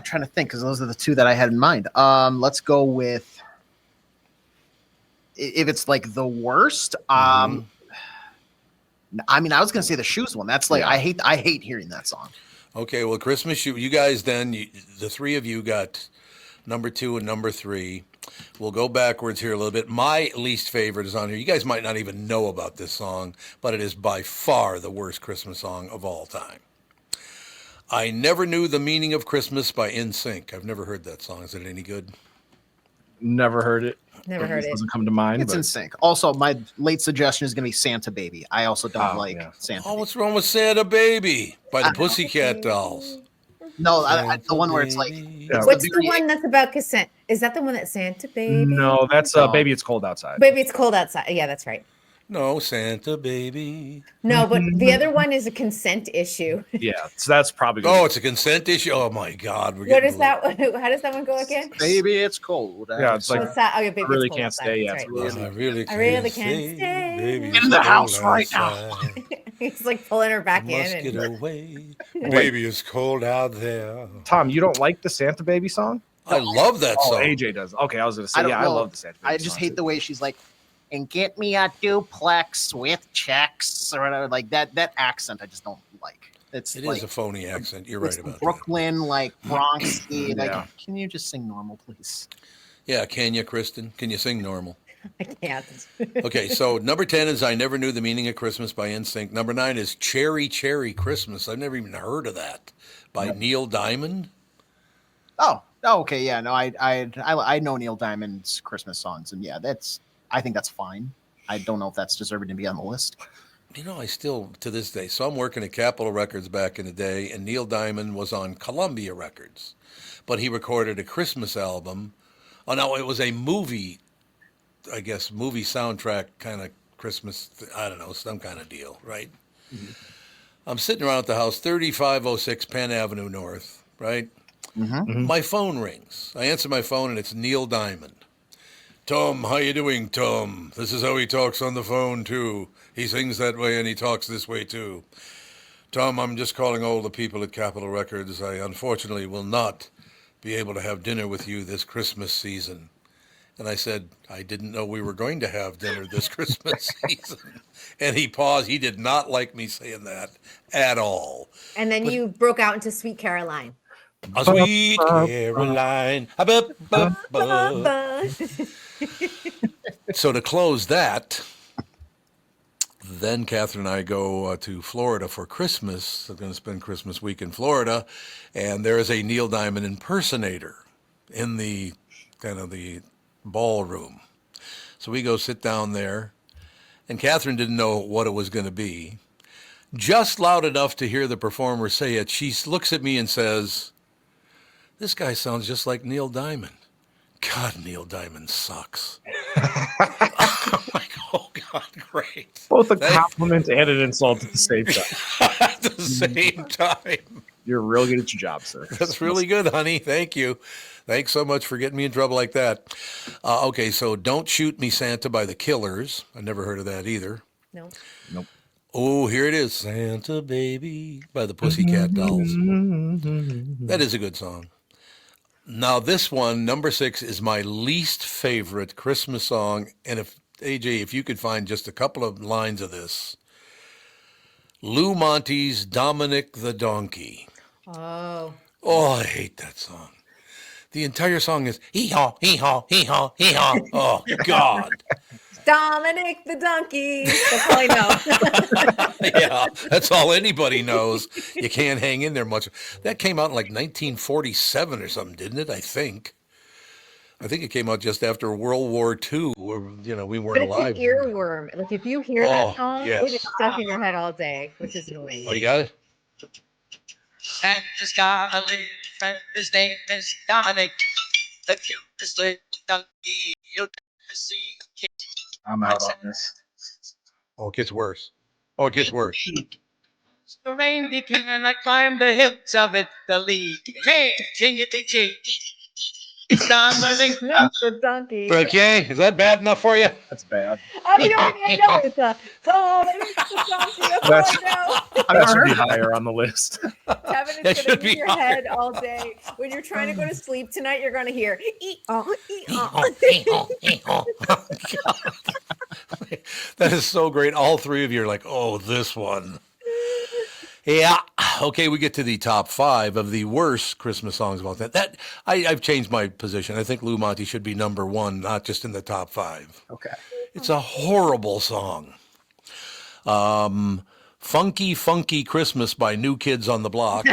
trying to think because those are the two that I had in mind. Let's go with, if it's like the worst. I mean, I was gonna say the Shoes one. That's like I hate hearing that song. Okay, well, Christmas Shoe. You guys then, the three of you got number 2 and number 3. We'll go backwards here a little bit. My least favorite is on here. You guys might not even know about this song, but it is by far the worst Christmas song of all time. I Never Knew the Meaning of Christmas by NSYNC. I've never heard that song. Is it any good? Never heard it. Never heard it. Doesn't come to mind. It's in sync. Also, my late suggestion is going to be Santa Baby. I also don't like Santa. Oh, what's wrong with Santa Baby by the Pussycat Dolls? No, the one where it's like. What's the one that's about consent? Is that the one that Santa Baby? No, that's Baby It's Cold Outside. Baby It's Cold Outside. Yeah, that's right. No, Santa Baby. No, but the other one is a consent issue. Yeah, so that's probably. Oh, it's a consent issue. Oh my God, What is that one? How does that one go again? Baby, it's cold. Yeah, it's like Baby, I really it's cold can't outside. stay. Yeah, That's it's right. I really can't stay. Baby, in the house right now. He's like pulling her back Must in. get away. Baby, it's cold out there. Tom, you don't like the Santa Baby song? I love that song. AJ does. Okay, I was going to say, I love the Santa Baby I just song, hate too. the way she's like, and get me a duplex with checks or whatever. Like that accent, I just don't like. It like, is a phony accent. You're right it's about Brooklyn, like Bronx. Like, Yeah. can you just sing normal, please? that. Yeah, can you, Kristen? Can you sing normal? I can't. Okay, so number 10 is I Never Knew the Meaning of Christmas by NSYNC. Number 9 is Cherry Cherry Christmas. I've never even heard of that. By Neil Diamond. Oh, okay, yeah. No, I know Neil Diamond's Christmas songs, and yeah, I think that's fine. I don't know if that's deserving to be on the list. You know, I still, to this day, so I'm working at Capitol Records back in the day, and Neil Diamond was on Columbia Records, but he recorded a Christmas album. Oh, no, it was a movie, I guess, movie soundtrack kind of Christmas, I don't know, some kind of deal, right? Mm-hmm. I'm sitting around at the house, 3506 Penn Avenue North, right? Mm-hmm. My phone rings. I answer my phone, and it's Neil Diamond. Tom, how you doing, Tom? This is how he talks on the phone, too. He sings that way, and he talks this way, too. Tom, I'm just calling all the people at Capitol Records. I unfortunately will not be able to have dinner with you this Christmas season. And I said, I didn't know we were going to have dinner this Christmas season. And he paused. He did not like me saying that at all. And then you broke out into Sweet Caroline. A sweet Caroline. So to close that, then Catherine and I go to Florida for Christmas. I'm going to spend Christmas week in Florida, and there is a Neil Diamond impersonator in the kind of the ballroom. So we go sit down there, and Catherine didn't know what it was going to be. Just loud enough to hear the performer say it, she looks at me and says, This guy sounds just like Neil Diamond. God, Neil Diamond sucks. I'm like, oh, God, great. Both a compliment and an insult at the same time. At the same time. You're real good at your job, sir. That's really good, honey. Thank you. Thanks so much for getting me in trouble like that. Okay, so Don't Shoot Me, Santa by The Killers. I never heard of that either. No. Nope. Oh, here it is. Santa Baby by the Pussycat Dolls. That is a good song. Now, this one, number 6, is my least favorite Christmas song. And if, AJ, if you could find just a couple of lines of this. Lou Monte's Dominic the Donkey. Oh. Oh, I hate that song. The entire song is hee-haw, hee-haw, hee-haw, hee-haw. Oh, God. Dominic the donkey. That's all I know. Yeah, that's all anybody knows. You can't hang in there much. That came out in like 1947 or something, didn't it? I think it came out just after World War II, where we weren't But it's alive. an earworm. Like if you hear that song, yes. it is stuck in your head all day, which is annoying. Oh, you got it? Santa's got a little friend, his name is Dominic, the cutest little donkey you'll ever see. I'm out on this. Oh, it gets worse. Oh, it gets worse. The reindeer cannot climb the hills of Italy. Hey, ching-a-ching. Dominic the donkey. Okay, is that bad enough for you? That's bad. Oh, you don't even know it's a Dominic the donkey. That's all I know. That should be higher on the list. Kevin, That it's should going to be be in your higher. head all day. When you're trying to go to sleep tonight, you're going to hear ee-oh, ee-oh. That is so great. All three of you are like, oh, this one. Yeah. Okay, we get to the top 5 of the worst Christmas songs about that. I've changed my position. I think Lou Monte should be number 1, not just in the top 5. Okay. It's a horrible song. Funky, Funky Christmas by New Kids on the Block.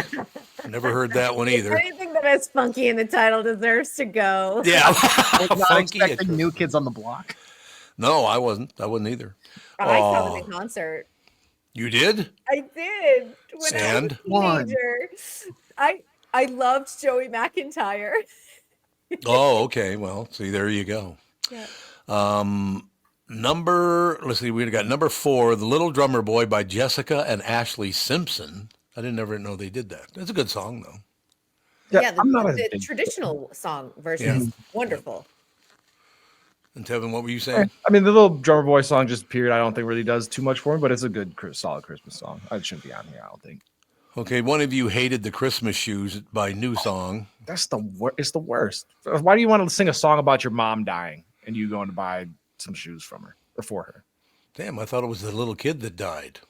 Never heard that one either. Anything that has funky in the title deserves to go. Yeah. I was not Funky. expecting New Kids on the Block. No, I wasn't. I wasn't either. I saw them in concert. You did? I did. When And? I was a teenager. I loved Joey McIntyre. Oh, okay. Well, see, there you go. Yeah. Let's see, we got number 4, The Little Drummer Boy by Jessica and Ashley Simpson. I didn't ever know they did that. It's a good song, though. Yeah, the traditional song version is wonderful. And Tevin, what were you saying? I mean, the Little Drummer Boy song, just period, I don't think really does too much for him, but it's a good, solid Christmas song. It shouldn't be on here, I don't think. Okay, one of you hated the Christmas Shoes by New Song. That's it's the worst. Why do you want to sing a song about your mom dying and you going to buy some shoes from her or for her? Damn, I thought it was the little kid that died.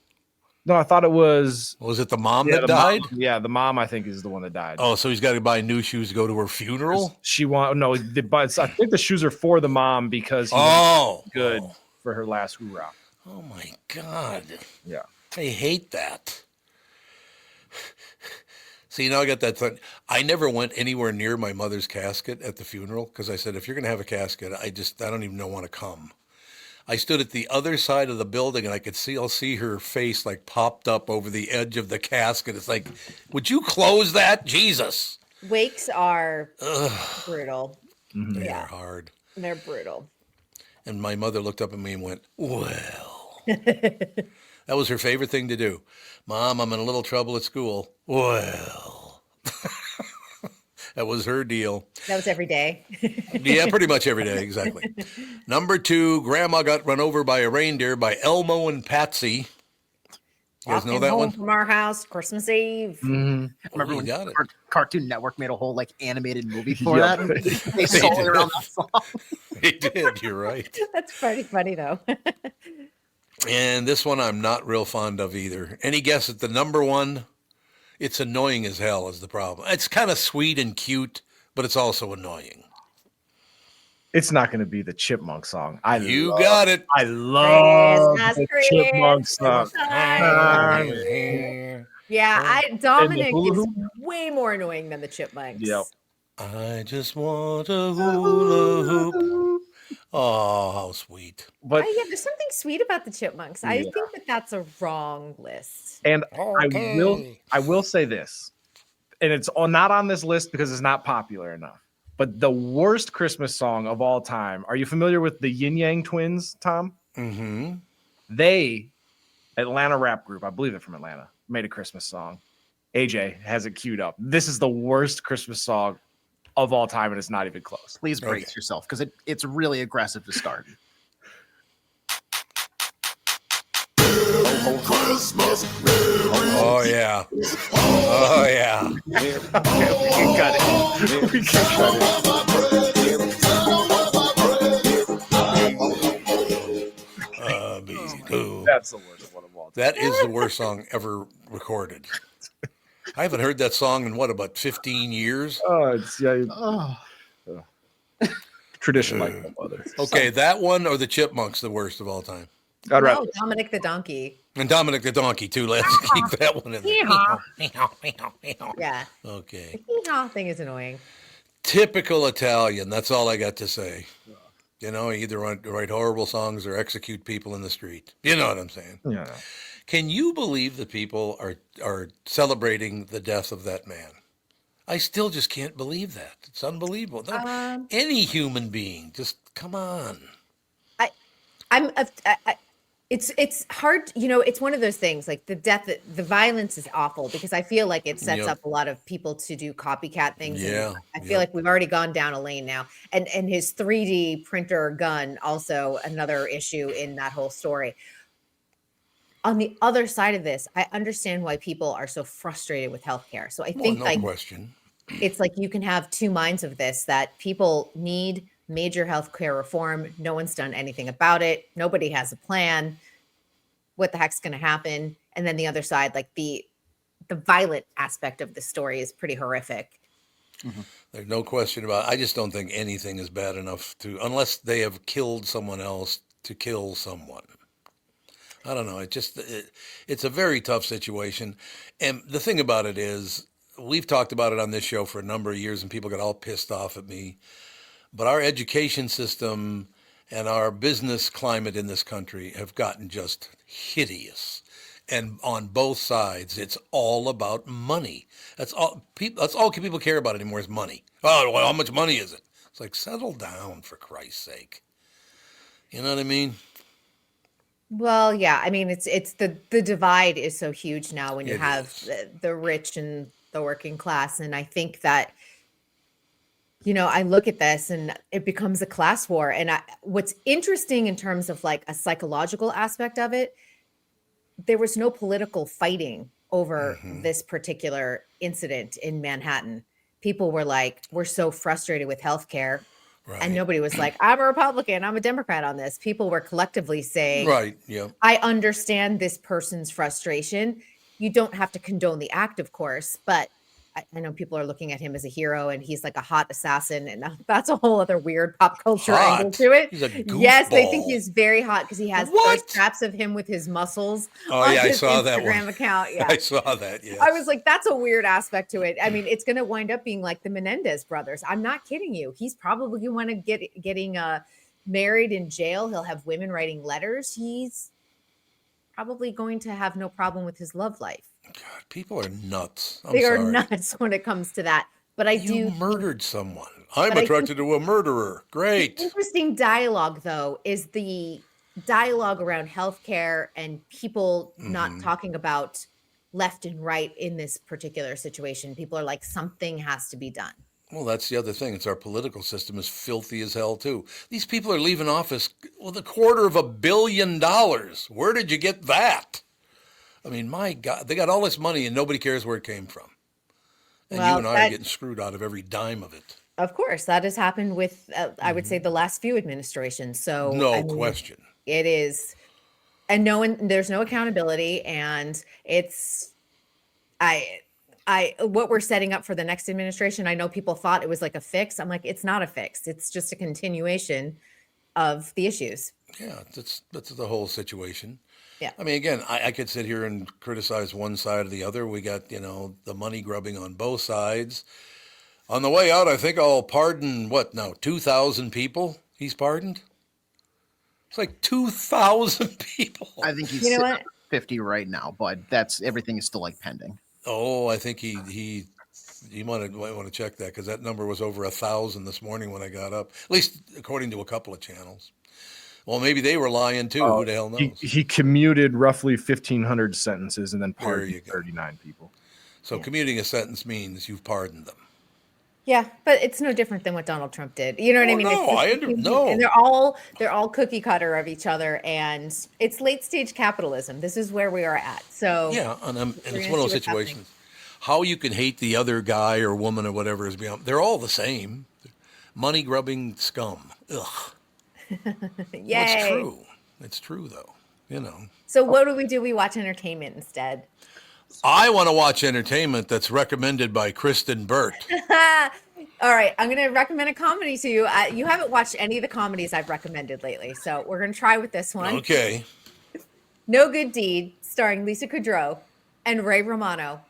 No, I thought it was. Was it the mom Yeah, that the died? The mom I think is the one that died. Oh, so he's got to buy new shoes to go to her funeral? But I think the shoes are for the mom because he was good for her last hoorah. Oh my God. Yeah. I hate that. See, now I got that thought. I never went anywhere near my mother's casket at the funeral because I said, if you're going to have a casket, I don't even want to come. I stood at the other side of the building and I'll see her face like popped up over the edge of the casket. It's like, would you close that? Jesus. Wakes are brutal. They are hard. They're brutal. And my mother looked up at me and went, well. That was her favorite thing to do. Mom, I'm in a little trouble at school. Well. That was her deal. That was every day. Yeah, pretty much every day. Exactly. Number 2, Grandma Got Run Over by a Reindeer by Elmo and Patsy. You guys know that home one? from our house, Christmas Eve. I remember when Cartoon Network made a whole animated movie for that. They sold it around that song. They did. You're right. That's pretty funny though. And this one I'm not real fond of either. Any guess at the number 1? It's annoying as hell is the problem. It's kind of sweet and cute, but it's also annoying. It's not going to be the Chipmunk song. Got it. I love the Chipmunk song. Yeah, Dominic is way more annoying than the Chipmunks. Yep. I just want a hula hoop. Oh, how sweet. But there's something sweet about the Chipmunks. I think that's a wrong list. And I will say this. and it's not on this list because it's not popular enough. But the worst Christmas song of all time. Are you familiar with the Yin Yang Twins, Tom? Mm-hmm. They, Atlanta rap group, I believe they're from Atlanta, made a Christmas song. AJ has it queued up. This is the worst Christmas song of all time, and it's not even close. Please brace yourself, because it's really aggressive to start. Christmas. Oh yeah. Oh yeah. We can cut it. We can cut it. That's the worst one of all time. That is the worst song ever recorded. I haven't heard that song in about 15 years. Oh, it's tradition like no other. Okay, that one or the Chipmunks, the worst of all time. No, Dominic the Donkey. And Dominic the Donkey too. Let's keep that one in there. Yeah. Okay. The hee-haw thing is annoying. Typical Italian. That's all I got to say. You know, either write horrible songs or execute people in the street. You know what I'm saying? Yeah. Can you believe that people are celebrating the death of that man? I still just can't believe that. It's unbelievable. Any human being, just come on. It's hard, it's one of those things, like the violence is awful, because I feel like it sets up a lot of people to do copycat things. Yeah. I feel like we've already gone down a lane now. And his 3D printer gun, also another issue in that whole story. On the other side of this, I understand why people are so frustrated with healthcare. So I think no question. It's like you can have two minds of this, that people need major healthcare reform. No one's done anything about it. Nobody has a plan. What the heck's going to happen? And then the other side, like the violent aspect of the story is pretty horrific. Mm-hmm. There's no question about it. I just don't think anything is bad enough unless they have killed someone else, to kill someone. I don't know. It's a very tough situation. And the thing about it is, we've talked about it on this show for a number of years and people got all pissed off at me. But our education system and our business climate in this country have gotten just hideous. And on both sides, it's all about money. That's all people care about anymore is money. Oh, well, how much money is it? It's like, settle down, for Christ's sake. You know what I mean? Well, yeah. I mean, it's the divide is so huge now when you have the rich and the working class. And I think that, I look at this and it becomes a class war. And what's interesting in terms of like a psychological aspect of it, there was no political fighting over this particular incident in Manhattan. People were like, we're so frustrated with healthcare. Right. And nobody was like, I'm a Republican, I'm a Democrat on this. People were collectively saying, right, yeah, I understand this person's frustration. You don't have to condone the act, of course, but I know people are looking at him as a hero and he's like a hot assassin, and that's a whole other weird pop culture angle to it. He's a goofball. Yes, they think he's very hot because he has those traps of him with his muscles on his Instagram account. Yeah, I saw that. Yeah, I was like, that's a weird aspect to it. I mean, it's going to wind up being like the Menendez brothers. I'm not kidding you. He's probably going to getting married in jail. He'll have women writing letters. He's probably going to have no problem with his love life. God, people are nuts. They are nuts when it comes to that. But you murdered someone. I'm attracted to a murderer. Great. The interesting dialogue, though, is the dialogue around healthcare and people not talking about left and right in this particular situation. People are like, something has to be done. Well, that's the other thing. It's our political system is filthy as hell, too. These people are leaving office with $250 million. Where did you get that? I mean, my God, they got all this money and nobody cares where it came from. And you and I are getting screwed out of every dime of it. Of course, that has happened with, I would say, the last few administrations. So no question. It is. And there's no accountability. And it's, what we're setting up for the next administration, I know people thought it was like a fix. I'm like, it's not a fix. It's just a continuation of the issues. Yeah, that's the whole situation. Yeah. I mean, again, I could sit here and criticize one side or the other. We got, the money grubbing on both sides. On the way out, I think I'll pardon, 2,000 people he's pardoned? It's like 2,000 people. I think he's 50 right now, but everything is still like pending. Oh, I think he You might want to check that because that number was over 1,000 this morning when I got up, at least according to a couple of channels. Well, maybe they were lying too. Who the hell knows? He commuted roughly 1,500 sentences and then pardoned 39 people. So commuting a sentence means you've pardoned them. Yeah, but it's no different than what Donald Trump did. You know what I mean? No, And they're all cookie cutter of each other, and it's late stage capitalism. This is where we are at. So yeah, and it's one of those situations. How you can hate the other guy or woman or whatever is beyond. They're all the same. Money grubbing scum. Ugh. Yay. Well, it's true. It's true though. You know. So what do? We watch entertainment instead. I want to watch entertainment that's recommended by Kristen Burt. All right, I'm going to recommend a comedy to you. You haven't watched any of the comedies I've recommended lately, so we're going to try with this one. Okay. No Good Deed, starring Lisa Kudrow and Ray Romano,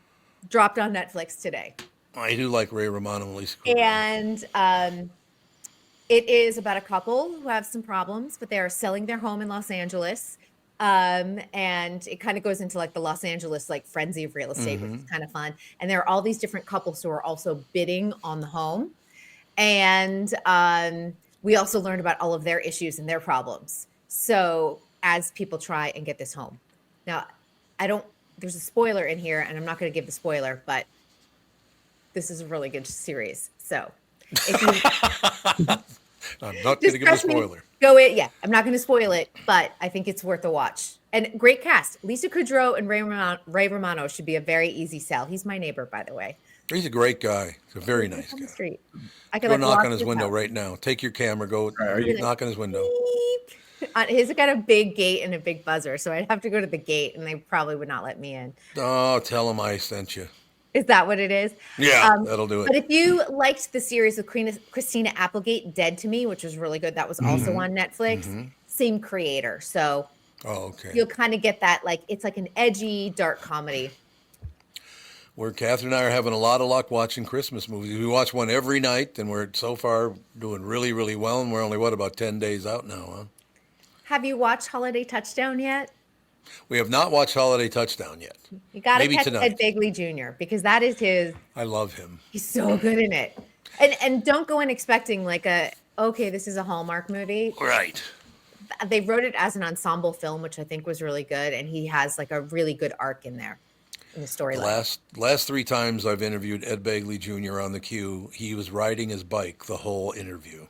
dropped on Netflix today. I do like Ray Romano and Lisa Kudrow. And it is about a couple who have some problems, but they are selling their home in Los Angeles. And it kind of goes into like the Los Angeles like frenzy of real estate, which is kind of fun. And there are all these different couples who are also bidding on the home. And we also learned about all of their issues and their problems. So as people try and get this home. Now, there's a spoiler in here, and I'm not going to give the spoiler, but this is a really good series. So if you I'm not going to give a spoiler. I'm not going to spoil it, but I think it's worth a watch. And great cast. Lisa Kudrow and Ray Romano should be a very easy sell. He's my neighbor, by the way. He's a great guy. He's a very nice guy. Street. Go knock on his window right now. Take your camera. Go knock on his window. He's got a big gate and a big buzzer, so I'd have to go to the gate, and they probably would not let me in. Oh, tell him I sent you. Is that what it is? Yeah, that'll do it. But if you liked the series of Christina Applegate, Dead to Me, which was really good, that was also on Netflix. Same creator, so you'll kind of get that, like, it's like an edgy, dark comedy. Where Catherine and I are having a lot of luck watching Christmas movies. We watch one every night, and we're so far doing really, really well, and we're only, about 10 days out now, huh? Have you watched Holiday Touchdown yet? We have not watched Holiday Touchdown yet. You got to Maybe catch tonight. Ed Begley Jr. because that is his. I love him. He's so good in it. And don't go in expecting like this is a Hallmark movie. Right. They wrote it as an ensemble film, which I think was really good. And he has like a really good arc in there in the storyline. Last 3 times I've interviewed Ed Begley Jr. on the Q, he was riding his bike the whole interview.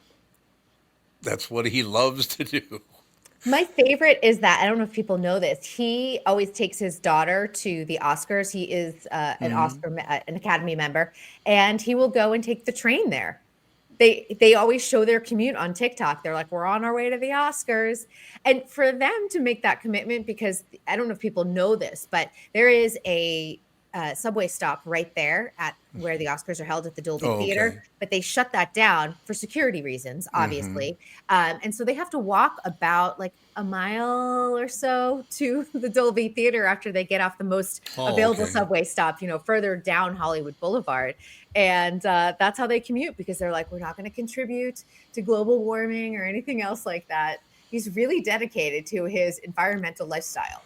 That's what he loves to do. My favorite is that, I don't know if people know this, he always takes his daughter to the Oscars. He is an Academy member, and he will go and take the train there. They always show their commute on TikTok. They're like, we're on our way to the Oscars. And for them to make that commitment, because I don't know if people know this, but there is a subway stop right there at where the Oscars are held at the Dolby Theater, but they shut that down for security reasons, obviously. And so they have to walk about like a mile or so to the Dolby Theater after they get off the most available subway stop, further down Hollywood Boulevard. And that's how they commute, because they're like, we're not going to contribute to global warming or anything else like that. He's really dedicated to his environmental lifestyle.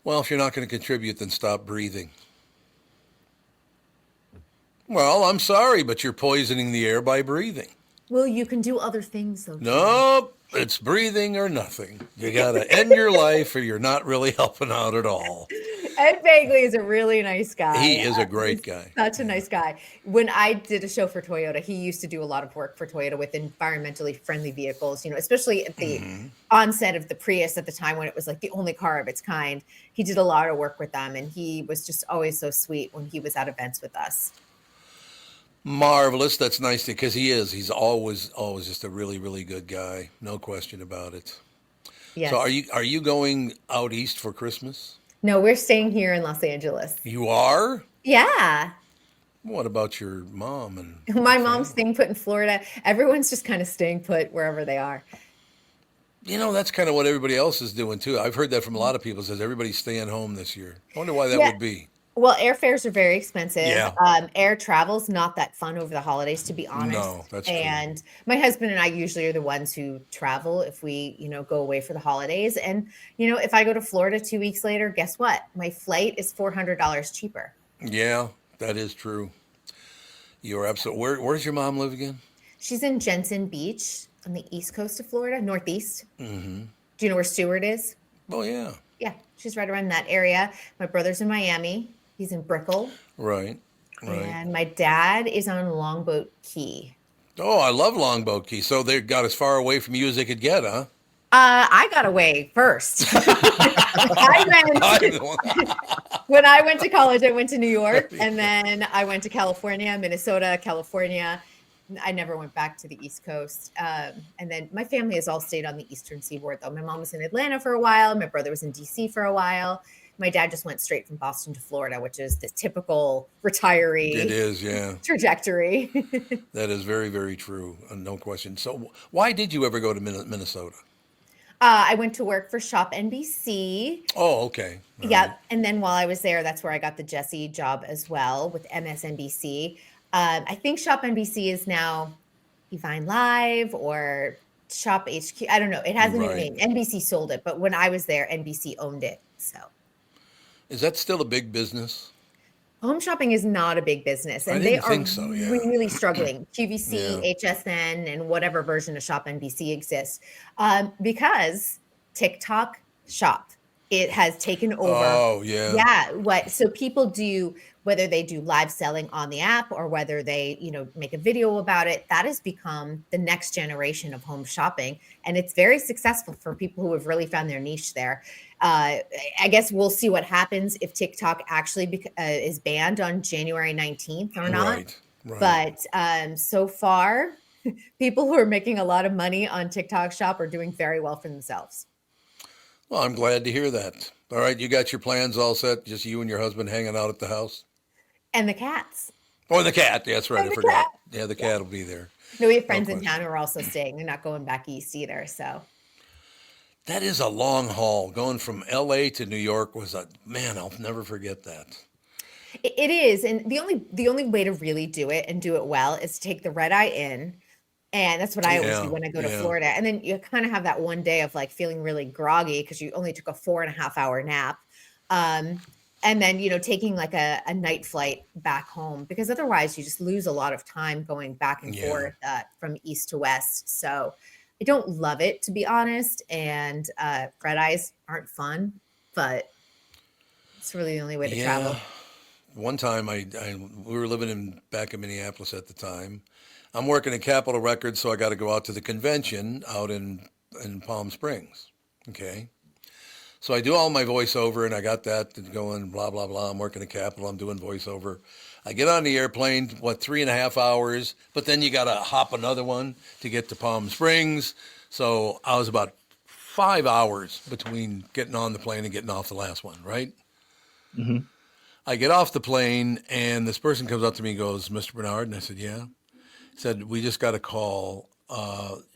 Well, if you're not going to contribute, then stop breathing. Well, I'm sorry, but you're poisoning the air by breathing. Well, you can do other things, though. Nope, it's breathing or nothing. You got to end your life or you're not really helping out at all. Ed Begley is a really nice guy. He is a great guy. Such a nice guy. When I did a show for Toyota, he used to do a lot of work for Toyota with environmentally friendly vehicles, especially at the onset of the Prius at the time when it was like the only car of its kind. He did a lot of work with them, and he was just always so sweet when he was at events with us. Marvelous. That's nice because he is. He's always just a really, really good guy. No question about it. Yes. So are you going out east for Christmas? No, we're staying here in Los Angeles. You are? Yeah. What about your mom? And my mom's staying put in Florida. Everyone's just kind of staying put wherever they are. That's kind of what everybody else is doing too. I've heard that from a lot of people. Says everybody's staying home this year. I wonder why that would be. Well, airfares are very expensive. Yeah. Air travel's not that fun over the holidays, to be honest. No, that's true. And my husband and I usually are the ones who travel if we, go away for the holidays. And, if I go to Florida 2 weeks later, guess what? My flight is $400 cheaper. Yeah, that is true. You're absolutely. Where's your mom live again? She's in Jensen Beach on the east coast of Florida, northeast. Mm-hmm. Do you know where Stewart is? Oh, yeah. Yeah, she's right around that area. My brother's in Miami. He's in Brickell. Right. And my dad is on Longboat Key. Oh, I love Longboat Key. So they got as far away from you as they could get, huh? I got away first. When I went to college, I went to New York, and then I went to California, Minnesota, California. I never went back to the East Coast. And then my family has all stayed on the Eastern Seaboard, though. My mom was in Atlanta for a while. My brother was in D.C. for a while. My dad just went straight from Boston to Florida, which is the typical retiree. It is, yeah. Trajectory. That is very, very true. No question. So why did you ever go to Minnesota? I went to work for Shop NBC. Oh, okay. Yeah. And then while I was there, that's where I got the Jesse job as well with MSNBC. I think Shop NBC is now Evine Live or Shop HQ. I don't know. It has a new name. NBC sold it, but when I was there, NBC owned it. So, is that still a big business? Home shopping is not a big business, and they are really struggling. QVC, HSN, and whatever version of Shop NBC exists, because TikTok Shop, it has taken over. Oh, yeah. Yeah. So people do, whether they do live selling on the app or whether they, make a video about it, that has become the next generation of home shopping. And it's very successful for people who have really found their niche there. I guess we'll see what happens if TikTok actually is banned on January 19th or not. Right. But so far, people who are making a lot of money on TikTok Shop are doing very well for themselves. Well, I'm glad to hear that. All right, you got your plans all set, just you and your husband hanging out at the house? And the cats. Oh, the cat. Yeah, that's right. I forgot. Yeah, the cat will be there. No, we have friends in town who are also staying. They're not going back east either, so. That is a long haul. Going from L.A. to New York was I'll never forget that. It is. And the only way to really do it and do it well is to take the red eye in. And that's what I always do when I go to Florida. And then you kind of have that one day of like feeling really groggy because you only took a 4.5 hour nap. And then, taking like a night flight back home, because otherwise you just lose a lot of time going back and forth from east to west. So I don't love it, to be honest. And red eyes aren't fun, but it's really the only way to travel. One time we were living back in Minneapolis at the time. I'm working at Capitol Records, so I got to go out to the convention out in Palm Springs. Okay. So I do all my voiceover, and I got that going, blah, blah, blah. I'm working at Capitol. I'm doing voiceover. I get on the airplane, 3.5 hours, but then you got to hop another one to get to Palm Springs. So I was about 5 hours between getting on the plane and getting off the last one, right? Mm-hmm. I get off the plane, and this person comes up to me and goes, Mr. Barnard? And I said, yeah. He said, we just got a call.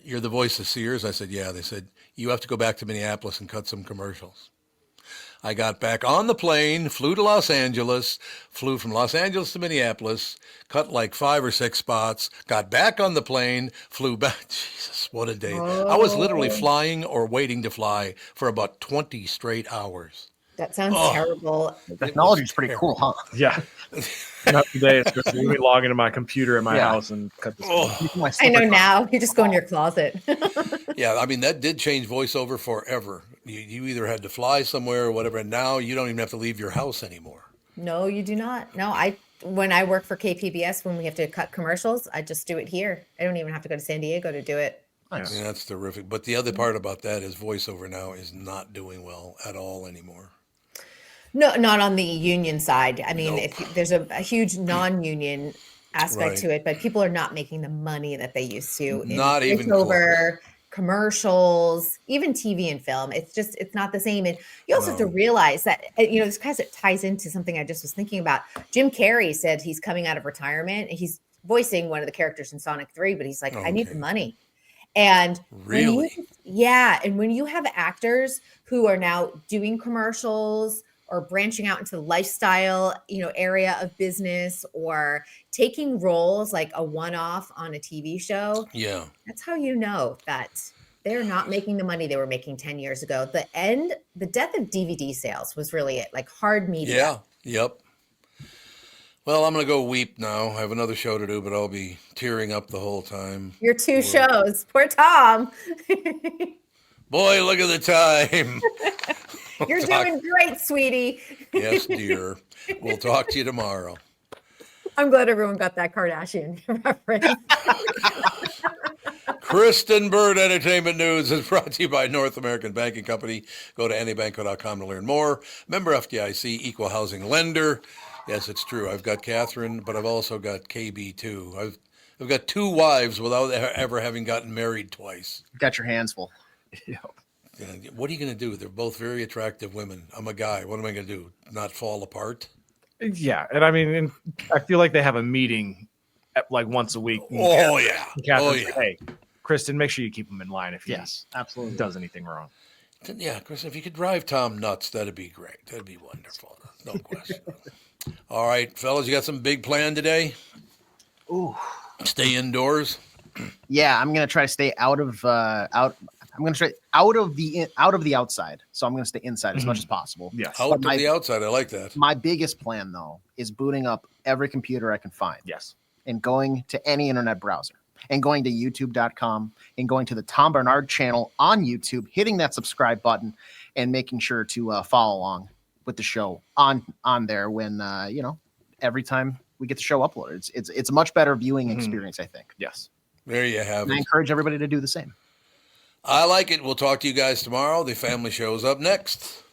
You're the voice of Sears? I said, yeah. They said, you have to go back to Minneapolis and cut some commercials. I got back on the plane, flew to Los Angeles, flew from Los Angeles to Minneapolis, cut like 5 or 6 spots, got back on the plane, flew back. Jesus, what a day. I was literally flying or waiting to fly for about 20 straight hours. That sounds terrible. Technology is pretty cool, huh? Yeah. Not today. It's just me log into my computer at my house and cut this. I know now. You just go in your closet. Yeah, I mean, that did change voiceover forever. You either had to fly somewhere or whatever, and now you don't even have to leave your house anymore. No, you do not. No, when I work for KPBS, when we have to cut commercials, I just do it here. I don't even have to go to San Diego to do it. Nice. Yeah, that's terrific. But the other part about that is voiceover now is not doing well at all anymore. No, not on the union side. I mean, if there's a huge non-union aspect to it, but people are not making the money that they used to. Not even over commercials, even TV and film. It's not the same. And you also have to realize that, this kind of ties into something I just was thinking about. Jim Carrey said he's coming out of retirement. He's voicing one of the characters in Sonic 3, but he's like, I need the money. And really, and when you have actors who are now doing commercials or branching out into the lifestyle, area of business, or taking roles like a one-off on a TV show. Yeah. That's how you know that they're not making the money they were making 10 years ago. The death of DVD sales was really it, like hard media. Yeah. Yep. Well, I'm going to go weep now. I have another show to do, but I'll be tearing up the whole time. Your 2 shows. Poor Tom. Boy, look at the time. You're doing great, sweetie. Yes, dear. We'll talk to you tomorrow. I'm glad everyone got that Kardashian reference. Kristen Bird Entertainment News is brought to you by North American Banking Company. Go to anybanco.com to learn more. Member FDIC, equal housing lender. Yes, it's true. I've got Catherine, but I've also got KB too. I've got 2 wives without ever having gotten married twice. Got your hands full. What are you going to do? They're both very attractive women. I'm a guy. What am I going to do? Not fall apart? Yeah, and I mean, I feel like they have a meeting like once a week. Oh yeah. Catherine's like, hey, Kristen, make sure you keep him in line if he absolutely does anything wrong. Yeah, Kristen, if you could drive Tom nuts, that'd be great. That'd be wonderful. No question. All right, fellas, you got some big plan today? Ooh. Stay indoors. Yeah, I'm gonna try to stay out of I'm gonna try out of the outside. So I'm gonna stay inside as much as possible. Yes. Out of the outside. I like that. My biggest plan though is booting up every computer I can find. Yes. And going to any internet browser and going to youtube.com and going to the Tom Barnard channel on YouTube, hitting that subscribe button and making sure to follow along with the show on there when every time we get the show uploaded. It's a much better viewing experience, I think. Yes. There you have And it. I encourage everybody to do the same. I like it. We'll talk to you guys tomorrow. The family show's up next.